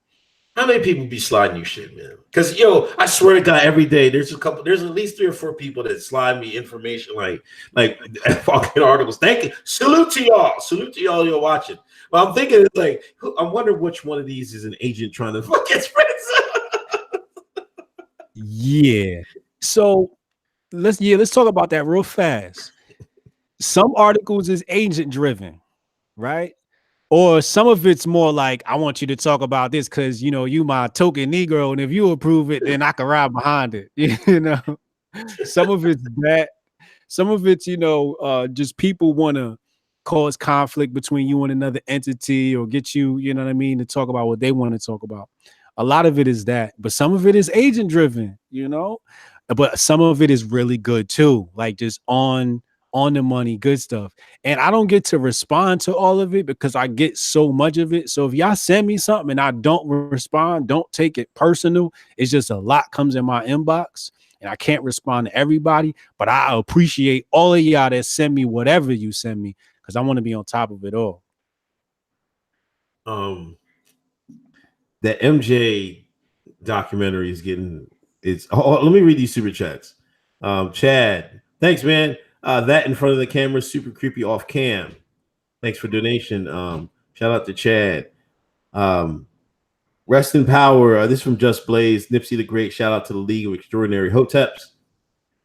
How many people be sliding you shit, man? Because I swear to God, every day there's at least 3 or 4 people that slide me information like fucking articles. Thank you, salute to y'all, you're watching. But I'm thinking it's like, I'm wondering which one of these is an agent trying to fucking spread. Yeah. So let's talk about that real fast. Some articles is agent driven, right? Or some of it's more like, I want you to talk about this because you my token Negro, and if you approve it, then I can ride behind it. Some of it's that, some of it's just people want to cause conflict between you and another entity, or get you, what I mean, to talk about what they want to talk about. A lot of it is that, but some of it is agent driven, but some of it is really good too, like just on the money, good stuff. And I don't get to respond to all of it because I get so much of it. So if y'all send me something and I don't respond, don't take it personal. It's just a lot comes in my inbox and I can't respond to everybody, but I appreciate all of y'all that send me whatever you send me because I want to be on top of it all. That MJ documentary is let me read these super chats. Chad, thanks, man. That in front of the camera, super creepy off cam. Thanks for donation. Shout out to Chad. Rest in power. This is from Just Blaze. Nipsey the Great. Shout out to the League of Extraordinary Hoteps.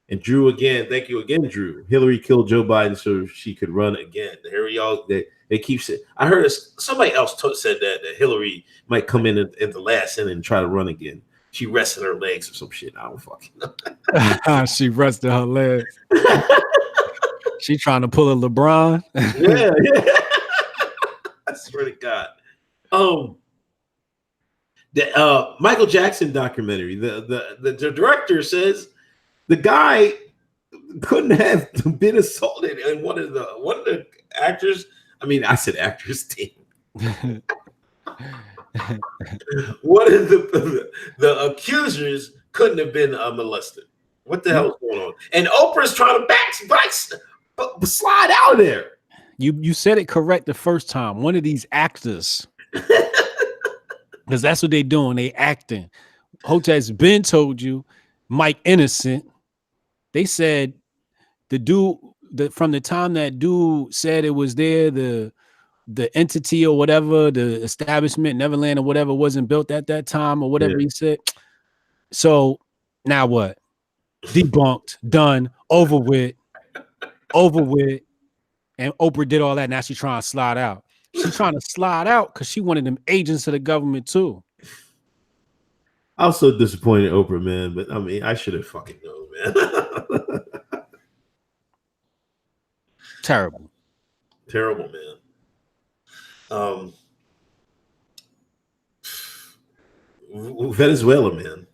And Drew again. Thank you again, Drew. Hillary killed Joe Biden so she could run again. Here y'all. They keep saying. I heard somebody else said that Hillary might come in at the last inning and try to run again. She rested her legs or some shit. I don't fucking know. She rested her legs. She trying to pull a LeBron. Yeah. I swear to God. The Michael Jackson documentary. The director says the guy couldn't have been assaulted, and one of the actors. I mean, I said actors team. One of the accusers couldn't have been molested. What the hell is going on? And Oprah's trying to slide out of there. You said it correct the first time. One of these actors, because that's what they doing. They acting. Hoteps been told you, Mike innocent. They said the dude from the time that dude said it was there, the entity or whatever, the establishment, Neverland or whatever, wasn't built at that time or whatever he said. So now what? Debunked, done, over with. And Oprah did all that. Now she's trying to slide out. She's trying to slide out because she wanted them agents of the government too. I was so disappointed in Oprah, man. But I mean, I should have fucking known, man. Terrible, man. Venezuela, man.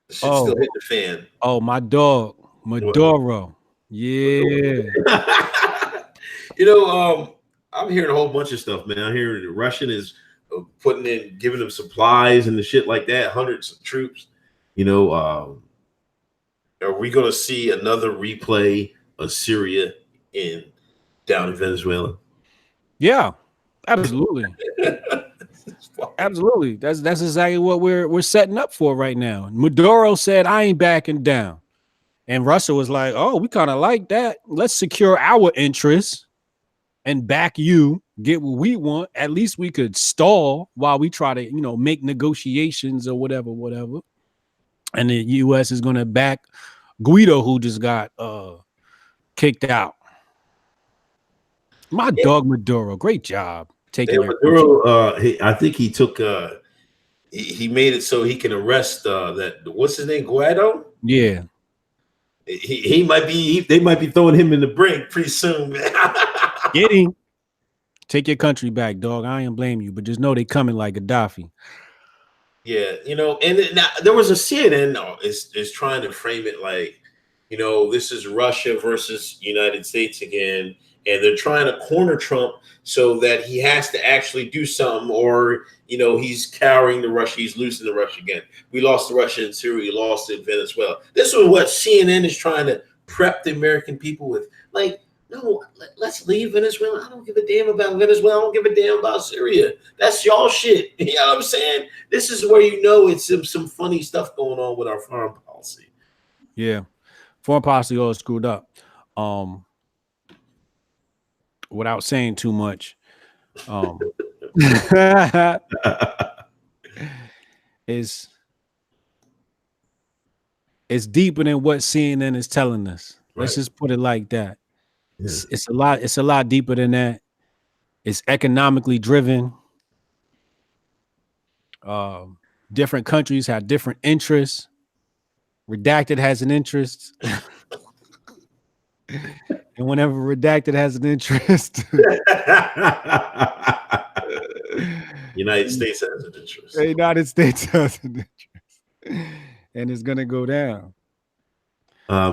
Shit's still hitting the fan. Oh, my dog, Maduro. Yeah. I'm hearing a whole bunch of stuff, man. I'm hearing the Russian is giving them supplies and the shit like that, hundreds of troops. Are we going to see another replay of Syria down in Venezuela? Yeah, absolutely. Absolutely. That's exactly what we're setting up for right now. Maduro said, I ain't backing down. And Russia was like, oh, we kind of like that. Let's secure our interests and back you, get what we want. At least we could stall while we try to, make negotiations or whatever. And the U.S. is going to back Guido, who just got kicked out. My dog Maduro, great job taking Maduro. I think he took. He made it so he can arrest that. What's his name? Guaido. Yeah. He might be. They might be throwing him in the brink pretty soon, man. Get him. Take your country back, dog. I ain't blame you, but just know they coming like Gaddafi. Yeah, and now there was a CNN is trying to frame it like, this is Russia versus United States again, and they're trying to corner Trump so that he has to actually do something, or he's cowering to Russia, he's losing to Russia again. We lost to Russia in Syria, we lost to Venezuela. This is what CNN is trying to prep the American people with. Like, no, let's leave Venezuela. I don't give a damn about Venezuela. I don't give a damn about Syria. That's y'all shit. You know what I'm saying? This is where it's some funny stuff going on with our foreign policy. Yeah, foreign policy all screwed up. Without saying too much, it's deeper than what CNN is telling us. Right. Let's just put it like that. Yeah. It's a lot deeper than that. It's economically driven. Different countries have different interests. Redacted has an interest. And whenever Redacted has an interest, United States has an interest. The United States has an interest. And it's gonna go down.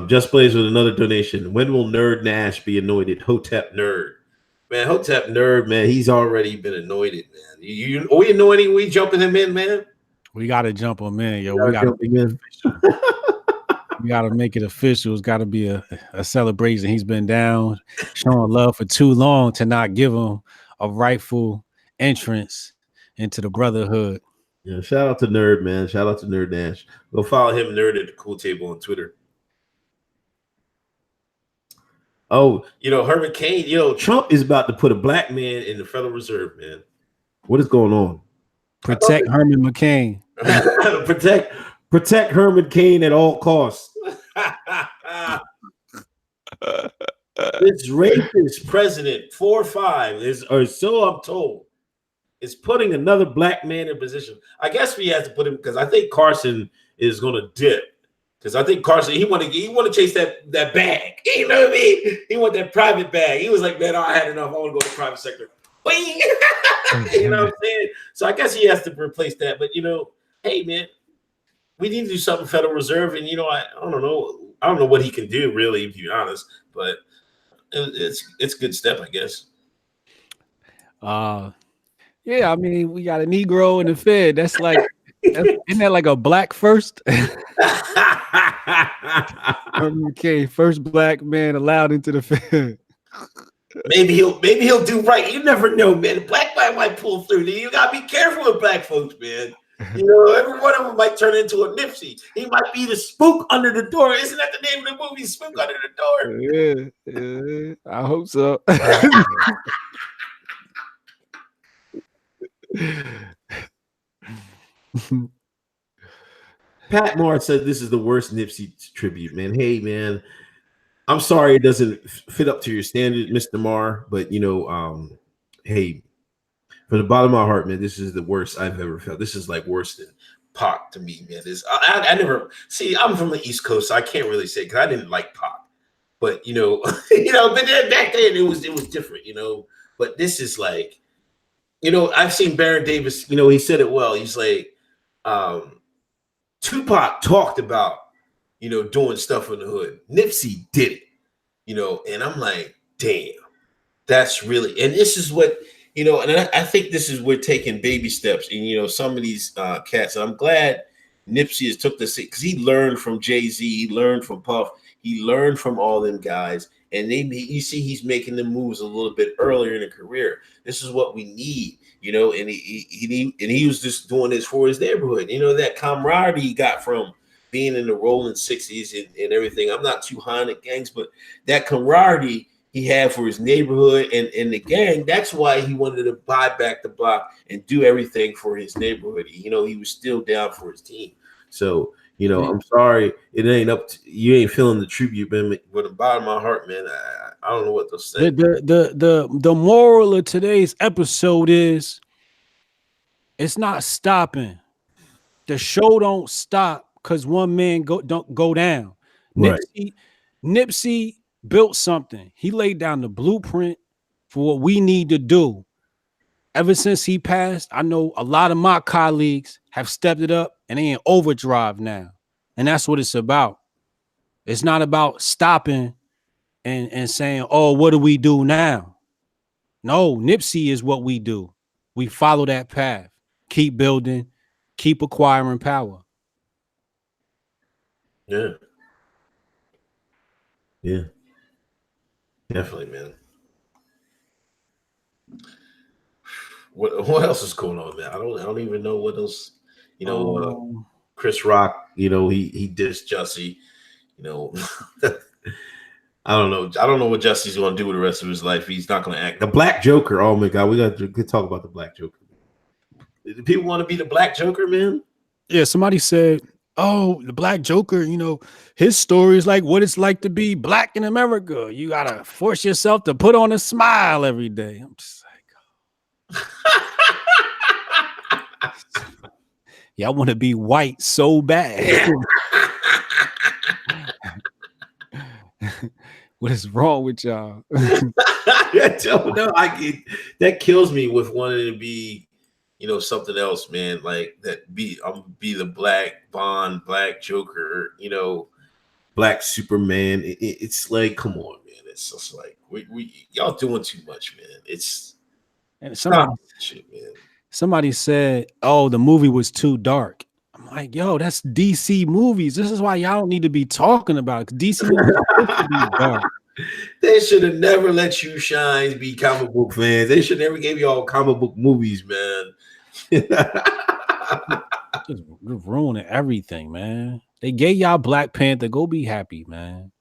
Just Blaze with another donation. When will Nerd Nash be anointed Hotep Nerd? Man, Hotep Nerd, man, he's already been anointed, man. We anointing, we jumping him in, man. We gotta jump him in, yo. We gotta make it official. We gotta make it official. It's gotta be a celebration. He's been down, showing love for too long to not give him a rightful entrance into the brotherhood. Yeah, shout out to Nerd, man. Shout out to Nerd Nash. Go follow him, Nerd at the Cool Table on Twitter. Oh, Herman Cain, Trump is about to put a black man in the Federal Reserve, man. What is going on? Protect Herman McCain. Protect Herman Cain at all costs. This rapist president, 4 or 5, or so I'm told, is putting another black man in position. I guess we have to put him, because I think Carson is going to dip. Because I think Carson, he want to chase that bag. You know what I mean? He want that private bag. He was like, man, I had enough. I want to go to the private sector. You know what I'm saying? So I guess he has to replace that. But hey, man, we need to do something Federal Reserve, and I don't know what he can do really, to be honest. But it's a good step, I guess. Yeah, I mean, we got a Negro in the Fed. That's like, isn't that like a black first? Okay, first black man allowed into the Fed. Maybe he'll do right. You never know, man. Black guy might pull through. You gotta be careful with black folks, man. Every one of them might turn into a Nipsey. He might be the spook under the door. Isn't that the name of the movie, Spook Under the Door? Yeah, I hope so. Pat Moore said this is the worst Nipsey tribute, man. Hey, man, I'm sorry it doesn't fit up to your standard, Mr. Marr, but hey, from the bottom of my heart, man, this is the worst I've ever felt. This is like worse than Pac to me, man. I never see. I'm from the East Coast, so I can't really say because I didn't like Pac, but but then back then it was different, But this is like, I've seen Baron Davis. He said it well. He's like, Tupac talked about, doing stuff in the hood. Nipsey did it, and I'm like, damn, that's really, and this is what, and I think this is we're taking baby steps. And, some of these cats, and I'm glad Nipsey has took this because he learned from Jay-Z, he learned from Puff, he learned from all them guys. And you see he's making the moves a little bit earlier in the career. This is what we need, and he was just doing this for his neighborhood. That camaraderie he got from being in the rolling 60s and everything. I'm not too high on the gangs, but that camaraderie he had for his neighborhood and the gang, that's why he wanted to buy back the block and do everything for his neighborhood. He was still down for his team. So, I'm sorry, it ain't up to you. Ain't feeling the tribute, man. With the bottom of my heart, man, I don't know what to say. The moral of today's episode is it's not stopping. The show don't stop because one man don't go down. Right. Nipsey built something. He laid down the blueprint for what we need to do. Ever since he passed, I know a lot of my colleagues have stepped it up and they in overdrive now. And that's what it's about. It's not about stopping and saying, "Oh, what do we do now?" No, Nipsey is what we do. We follow that path. Keep building, keep acquiring power. Yeah. Yeah. Definitely, man. What else is going on, man? I don't even know what else. Um, Chris Rock, he dissed Jussie. You know, I don't know. I don't know what Jussie's going to do with the rest of his life. He's not going to act. The Black Joker. Oh my God, we got to talk about the Black Joker. Do people want to be the Black Joker, man? Yeah, somebody said, "Oh, the Black Joker, his story is like what it's like to be black in America. You gotta force yourself to put on a smile every day." I'm just like, yeah, I want to be white so bad. What is wrong with y'all? I don't know. That kills me with wanting to be, something else, man. Like that. I'm be the Black Bond, Black Joker, Black Superman. It's like, come on, man. It's just like we y'all doing too much, man. It's And shit, man. somebody said, "Oh, the movie was too dark." I'm like, yo, that's DC movies. This is why y'all don't need to be talking about it. DC movies are supposed to be dark. They should have never let you shine be comic book fans. They should never give y'all comic book movies, man. Just ruining everything, man. They gave y'all Black Panther. Go be happy, man.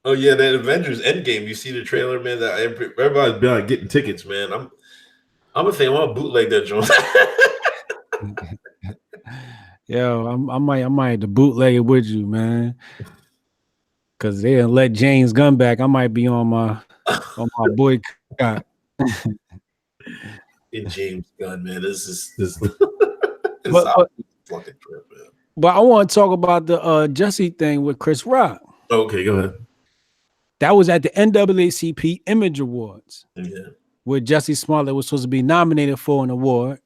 Oh yeah, that Avengers Endgame. You see the trailer, man? That everybody's been getting tickets, man. I'm a fan. I'm a bootleg that joint. Yo, I might have to bootleg it with you, man. Cause they didn't let James Gunn back. I might be on my boycott. In James Gunn, man. This But fucking trip, man. But I want to talk about the Jussie thing with Chris Rock. Okay, go ahead. That was at the NAACP Image Awards. Yeah. Where Jussie Smollett was supposed to be nominated for an award.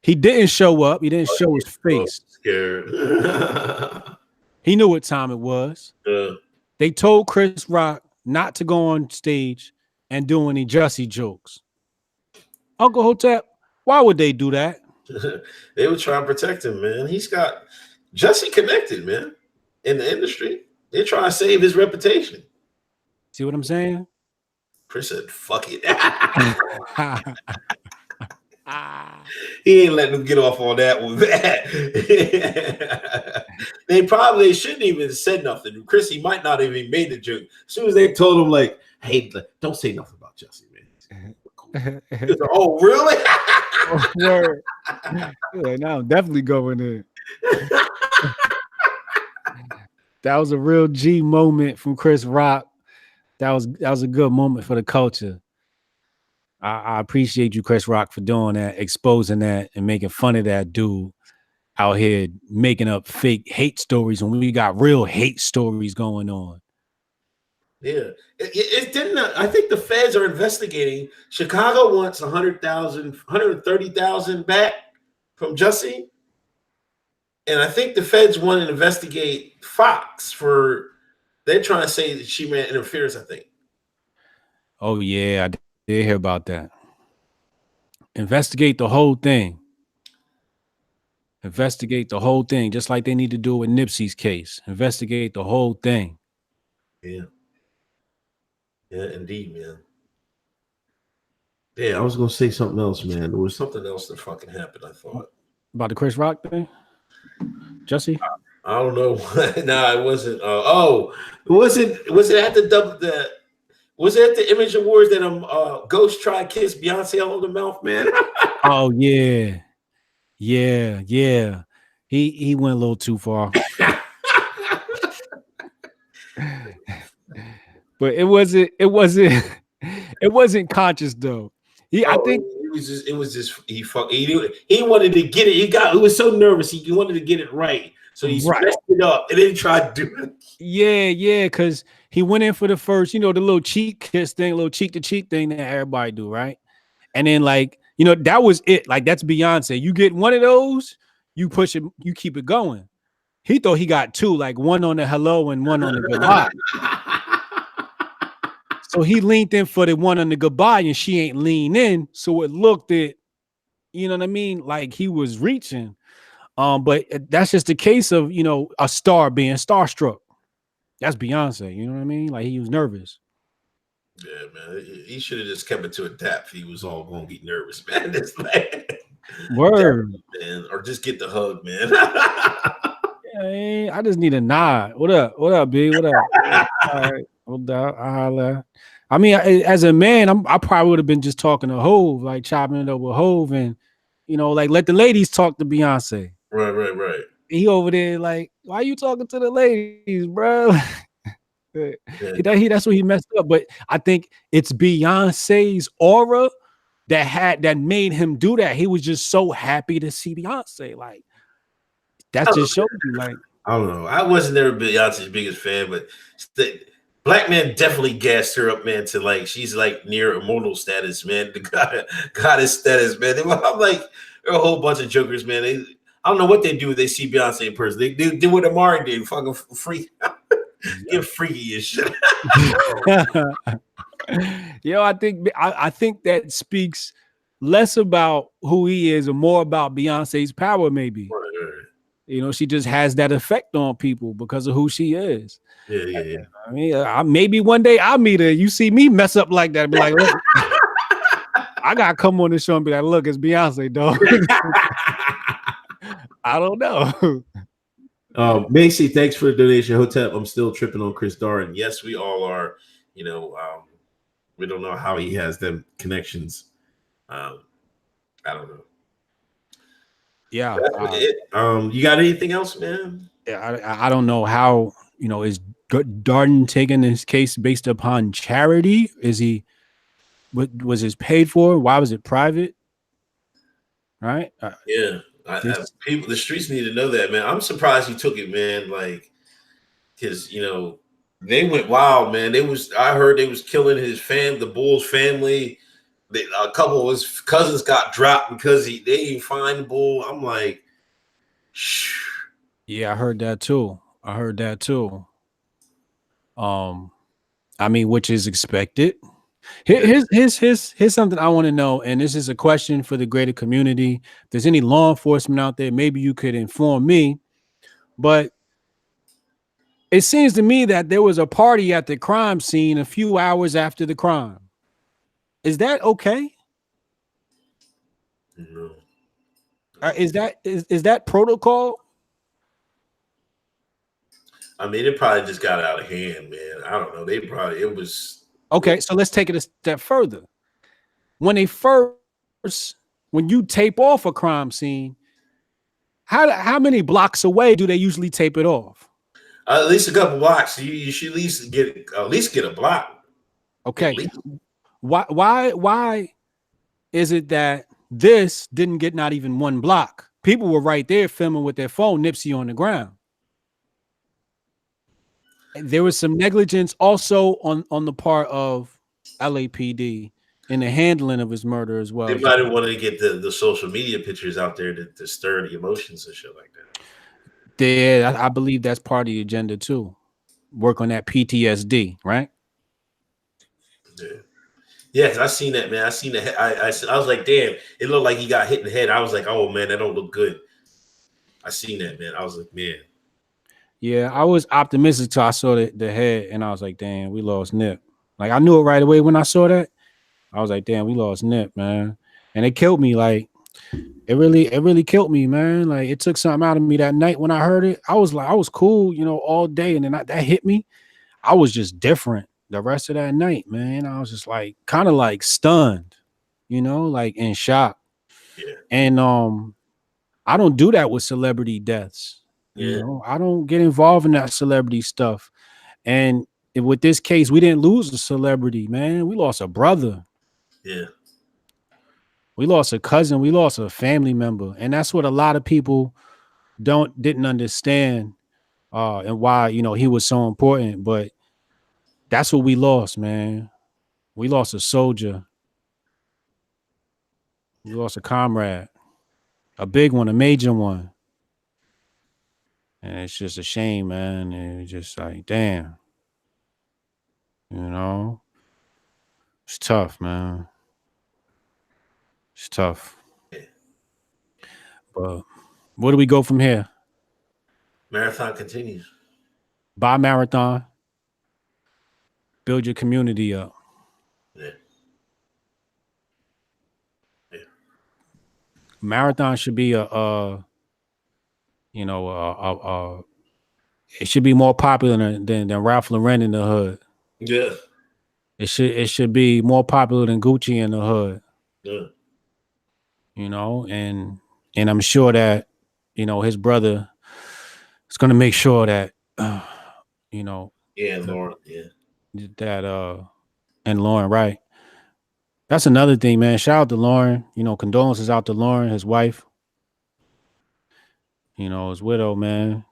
He didn't show up. He didn't show his face. Scared. He knew what time it was. They told Chris Rock not to go on stage and do any Jussie jokes. Uncle Hotep, why would they do that? They were trying to protect him, man. He's got Jussie connected, man, in the industry. They're trying to save his reputation. See what I'm saying? Chris said, fuck it. He ain't letting him get off on that one. They shouldn't even said nothing. Chris, he might not even made the joke. As soon as they told him, like, hey, don't say nothing about Jussie, man. Like, oh, really? Yeah, now I'm definitely going in. That was a real G moment from Chris Rock. That was a good moment for the culture. I appreciate you, Chris Rock, for doing that, exposing that, and making fun of that dude out here making up fake hate stories when we got real hate stories going on. Yeah, it didn't. I think the feds are investigating. Chicago wants 130,000 back from Jussie, and I think the feds want to investigate Fox for. They're trying to say that she ran interference. I think. Oh yeah, I did hear about that. Investigate the whole thing. Investigate the whole thing, just like they need to do with Nipsey's case. Investigate the whole thing. Yeah. Yeah, indeed, man. Yeah, I was gonna say something else, man. There was something else that fucking happened, I thought. About the Chris Rock thing? Jussie? I don't know. No, it wasn't. Was it at was it at the Image Awards that Ghost tried to kiss Beyonce all over the mouth, man? Oh yeah. Yeah. He went a little too far. But it wasn't conscious though. I think he wanted to get it. He was so nervous. He wanted to get it right. So he messed it up and then tried to do it. Yeah, because he went in for the first, the little cheek kiss thing, little cheek to cheek thing that everybody do, right? And then that was it. Like that's Beyonce. You get one of those, you push it, you keep it going. He thought he got two, like one on the hello and one on the goodbye. So he leaned in for the one on the goodbye, and she ain't lean in, so it looked at, you know what I mean, like he was reaching. But that's just a case of, you know, a star being starstruck. That's Beyonce. You know what I mean? Like he was nervous. Yeah, man. He should have just kept it to a tap. He was all going to be nervous, man. It's like, Word. man, or just get the hug, man. I just need a nod. What up? What up, B? What up? All right. Hold up. I holla. I mean, as a man, I probably would have been just talking to Hove, like chopping it up with Hove, and you know, like let the ladies talk to Beyonce. Right. He over there, like, why you talking to the ladies, bro? Yeah. That's what he messed up. But I think it's Beyonce's aura that made him do that. He was just so happy to see Beyonce. Like that just showed you, like, I don't know. I wasn't never Beyonce's biggest fan, but the black man definitely gassed her up, man, to like she's like near immortal status, man. The goddess status, man. I'm like, there are a whole bunch of jokers, man. I don't know what they do when they see Beyonce in person. They do what Amari did, fucking freak, get freaky and shit. Yo, I think that speaks less about who he is and more about Beyonce's power, maybe. Right. You know, she just has that effect on people because of who she is. Yeah. I mean, maybe one day I'll meet her. You see me mess up like that, and be like, look, I gotta come on the show and be like, look, it's Beyonce, dog. I don't know. Macy, thanks for the donation. Hotep, I'm still tripping on Chris Darden. Yes, we all are. You know, we don't know how he has them connections. I don't know. Yeah. You got anything else, man? I don't know how, you know, is Darden taking this case based upon charity? Is he, what was this paid for? Why was it private? Right? Yeah. People, the streets need to know that, man. I'm surprised he took it, man. Like, because, you know, they went wild, man. I heard they was killing the Bulls family. A couple of his cousins got dropped because they didn't find the Bull. I'm like, shh. Yeah, I heard that too. I mean, which is expected. Here's something I want to know, and this is a question for the greater community. If there's any law enforcement out there, maybe you could inform me. But it seems to me that there was a party at the crime scene a few hours after the crime. Is that okay? No. Is that protocol? I mean, it probably just got out of hand, man. I don't know. It was Okay. So let's take it a step further. When you tape off a crime scene, how many blocks away do they usually tape it off? at least a couple blocks. You should at least get a block. Okay. Why is it that this didn't get not even one block? People were right there filming with their phone, Nipsey on the ground. There was some negligence also on the part of LAPD in the handling of his murder as well. They might have wanted to get the social media pictures out there to stir the emotions and shit like that. Yeah, I believe that's part of the agenda too. Work on that PTSD, right? Yeah. Yes, I seen that, man. I seen that. I was like, damn, it looked like he got hit in the head. I was like, oh man, that don't look good. I seen that, man. I was like, man. Yeah, I was optimistic till I saw the head, and I was like, damn, we lost Nip. Like I knew it right away when I saw that. I was like, damn, we lost Nip, man. And it killed me. Like it really killed me, man. Like it took something out of me that night when I heard it. I was cool, you know, all day, and then that hit me. I was just different the rest of that night, man. I was just like kind of like stunned, you know, like in shock. Yeah. And I don't do that with celebrity deaths. Yeah. You know, I don't get involved in that celebrity stuff. And with this case, we didn't lose a celebrity, man. We lost a brother. Yeah. We lost a cousin. We lost a family member. And that's what a lot of people didn't understand and why, you know, he was so important. But that's what we lost, man. We lost a soldier. We lost a comrade, a big one, a major one. And it's just a shame, man. And it's just like, damn, you know. It's tough, man. It's tough. Yeah. But where do we go from here? Marathon continues. Buy marathon. Build your community up. Yeah. Yeah. Marathon should be you know, it should be more popular than Ralph Lauren in the hood. Yeah. It should be more popular than Gucci in the hood. Yeah. You know, and I'm sure that his brother is going to make sure that you know Yeah, Lauren. Yeah. that and Lauren, right? That's another thing, man. Shout out to Lauren. Condolences out to Lauren, his wife. His widow, man.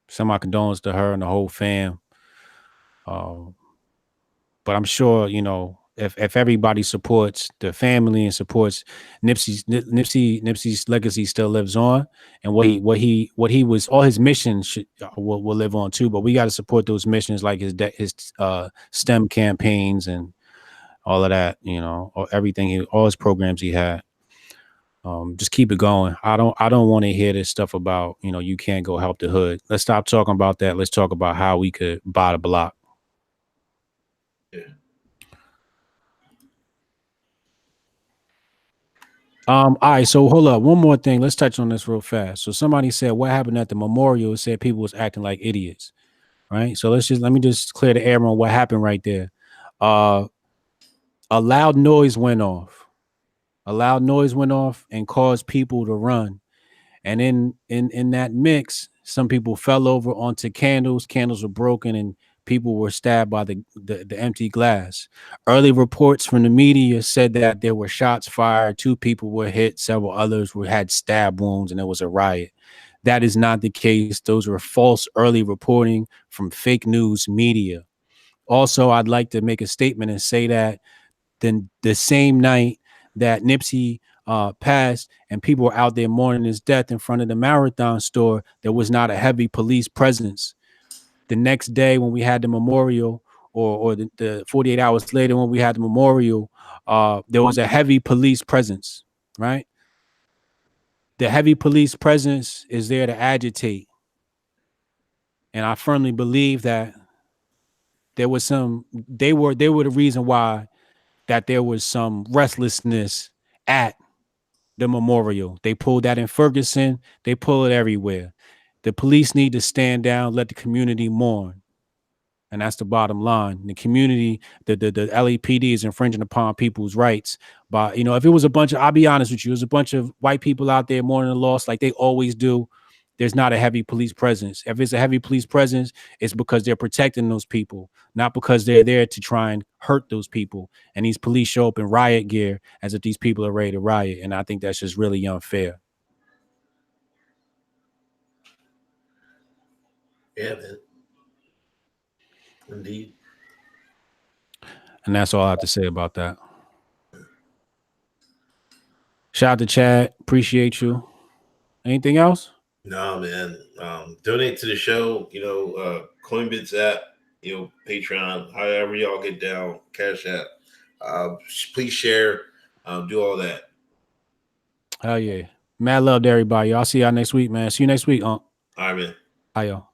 Send my condolences to her and the whole fam. Um, but I'm sure, if everybody supports the family and supports Nipsey's legacy still lives on, and what he was, all his missions will live on too. But we got to support those missions, like his STEM campaigns and all of that, or everything, all his programs he had. Just keep it going. I don't want to hear this stuff about, you can't go help the hood. Let's stop talking about that. Let's talk about how we could buy the block. Yeah. All right, so hold up. One more thing. Let's touch on this real fast. So somebody said what happened at the memorial. It said people was acting like idiots. Right. So let me just clear the air on what happened right there. Uh a loud noise went off. A loud noise went off and caused people to run. And in that mix, some people fell over onto candles. Candles were broken, and people were stabbed by the empty glass. Early reports from the media said that there were shots fired. 2 people were hit. Several others had stab wounds, and there was a riot. That is not the case. Those were false early reporting from fake news media. Also, I'd like to make a statement and say that then the same night that Nipsey passed and people were out there mourning his death in front of the Marathon store, there was not a heavy police presence. The next day when we had the memorial, or the 48 hours later when we had the memorial, there was a heavy police presence, right? The heavy police presence is there to agitate. And I firmly believe that they were the reason why that there was some restlessness at the memorial. They pulled that in Ferguson. They pull it everywhere. The police need to stand down, let the community mourn. And that's the bottom line. The community, the LAPD is infringing upon people's rights. But, if it was a bunch of, I'll be honest with you, it was a bunch of white people out there mourning the loss like they always do. There's not a heavy police presence. If it's a heavy police presence, it's because they're protecting those people, not because they're there to try and hurt those people. And these police show up in riot gear as if these people are ready to riot. And I think that's just really unfair. Yeah, man. Indeed. And that's all I have to say about that. Shout out to Chad. Appreciate you. Anything else? No, man. Donate to the show. Coinbits app. Patreon. However y'all get down. Cash app. Please share. Do all that. Hell yeah. Mad love to everybody. I'll see y'all next week, man. See you next week. All right, man. Bye, y'all.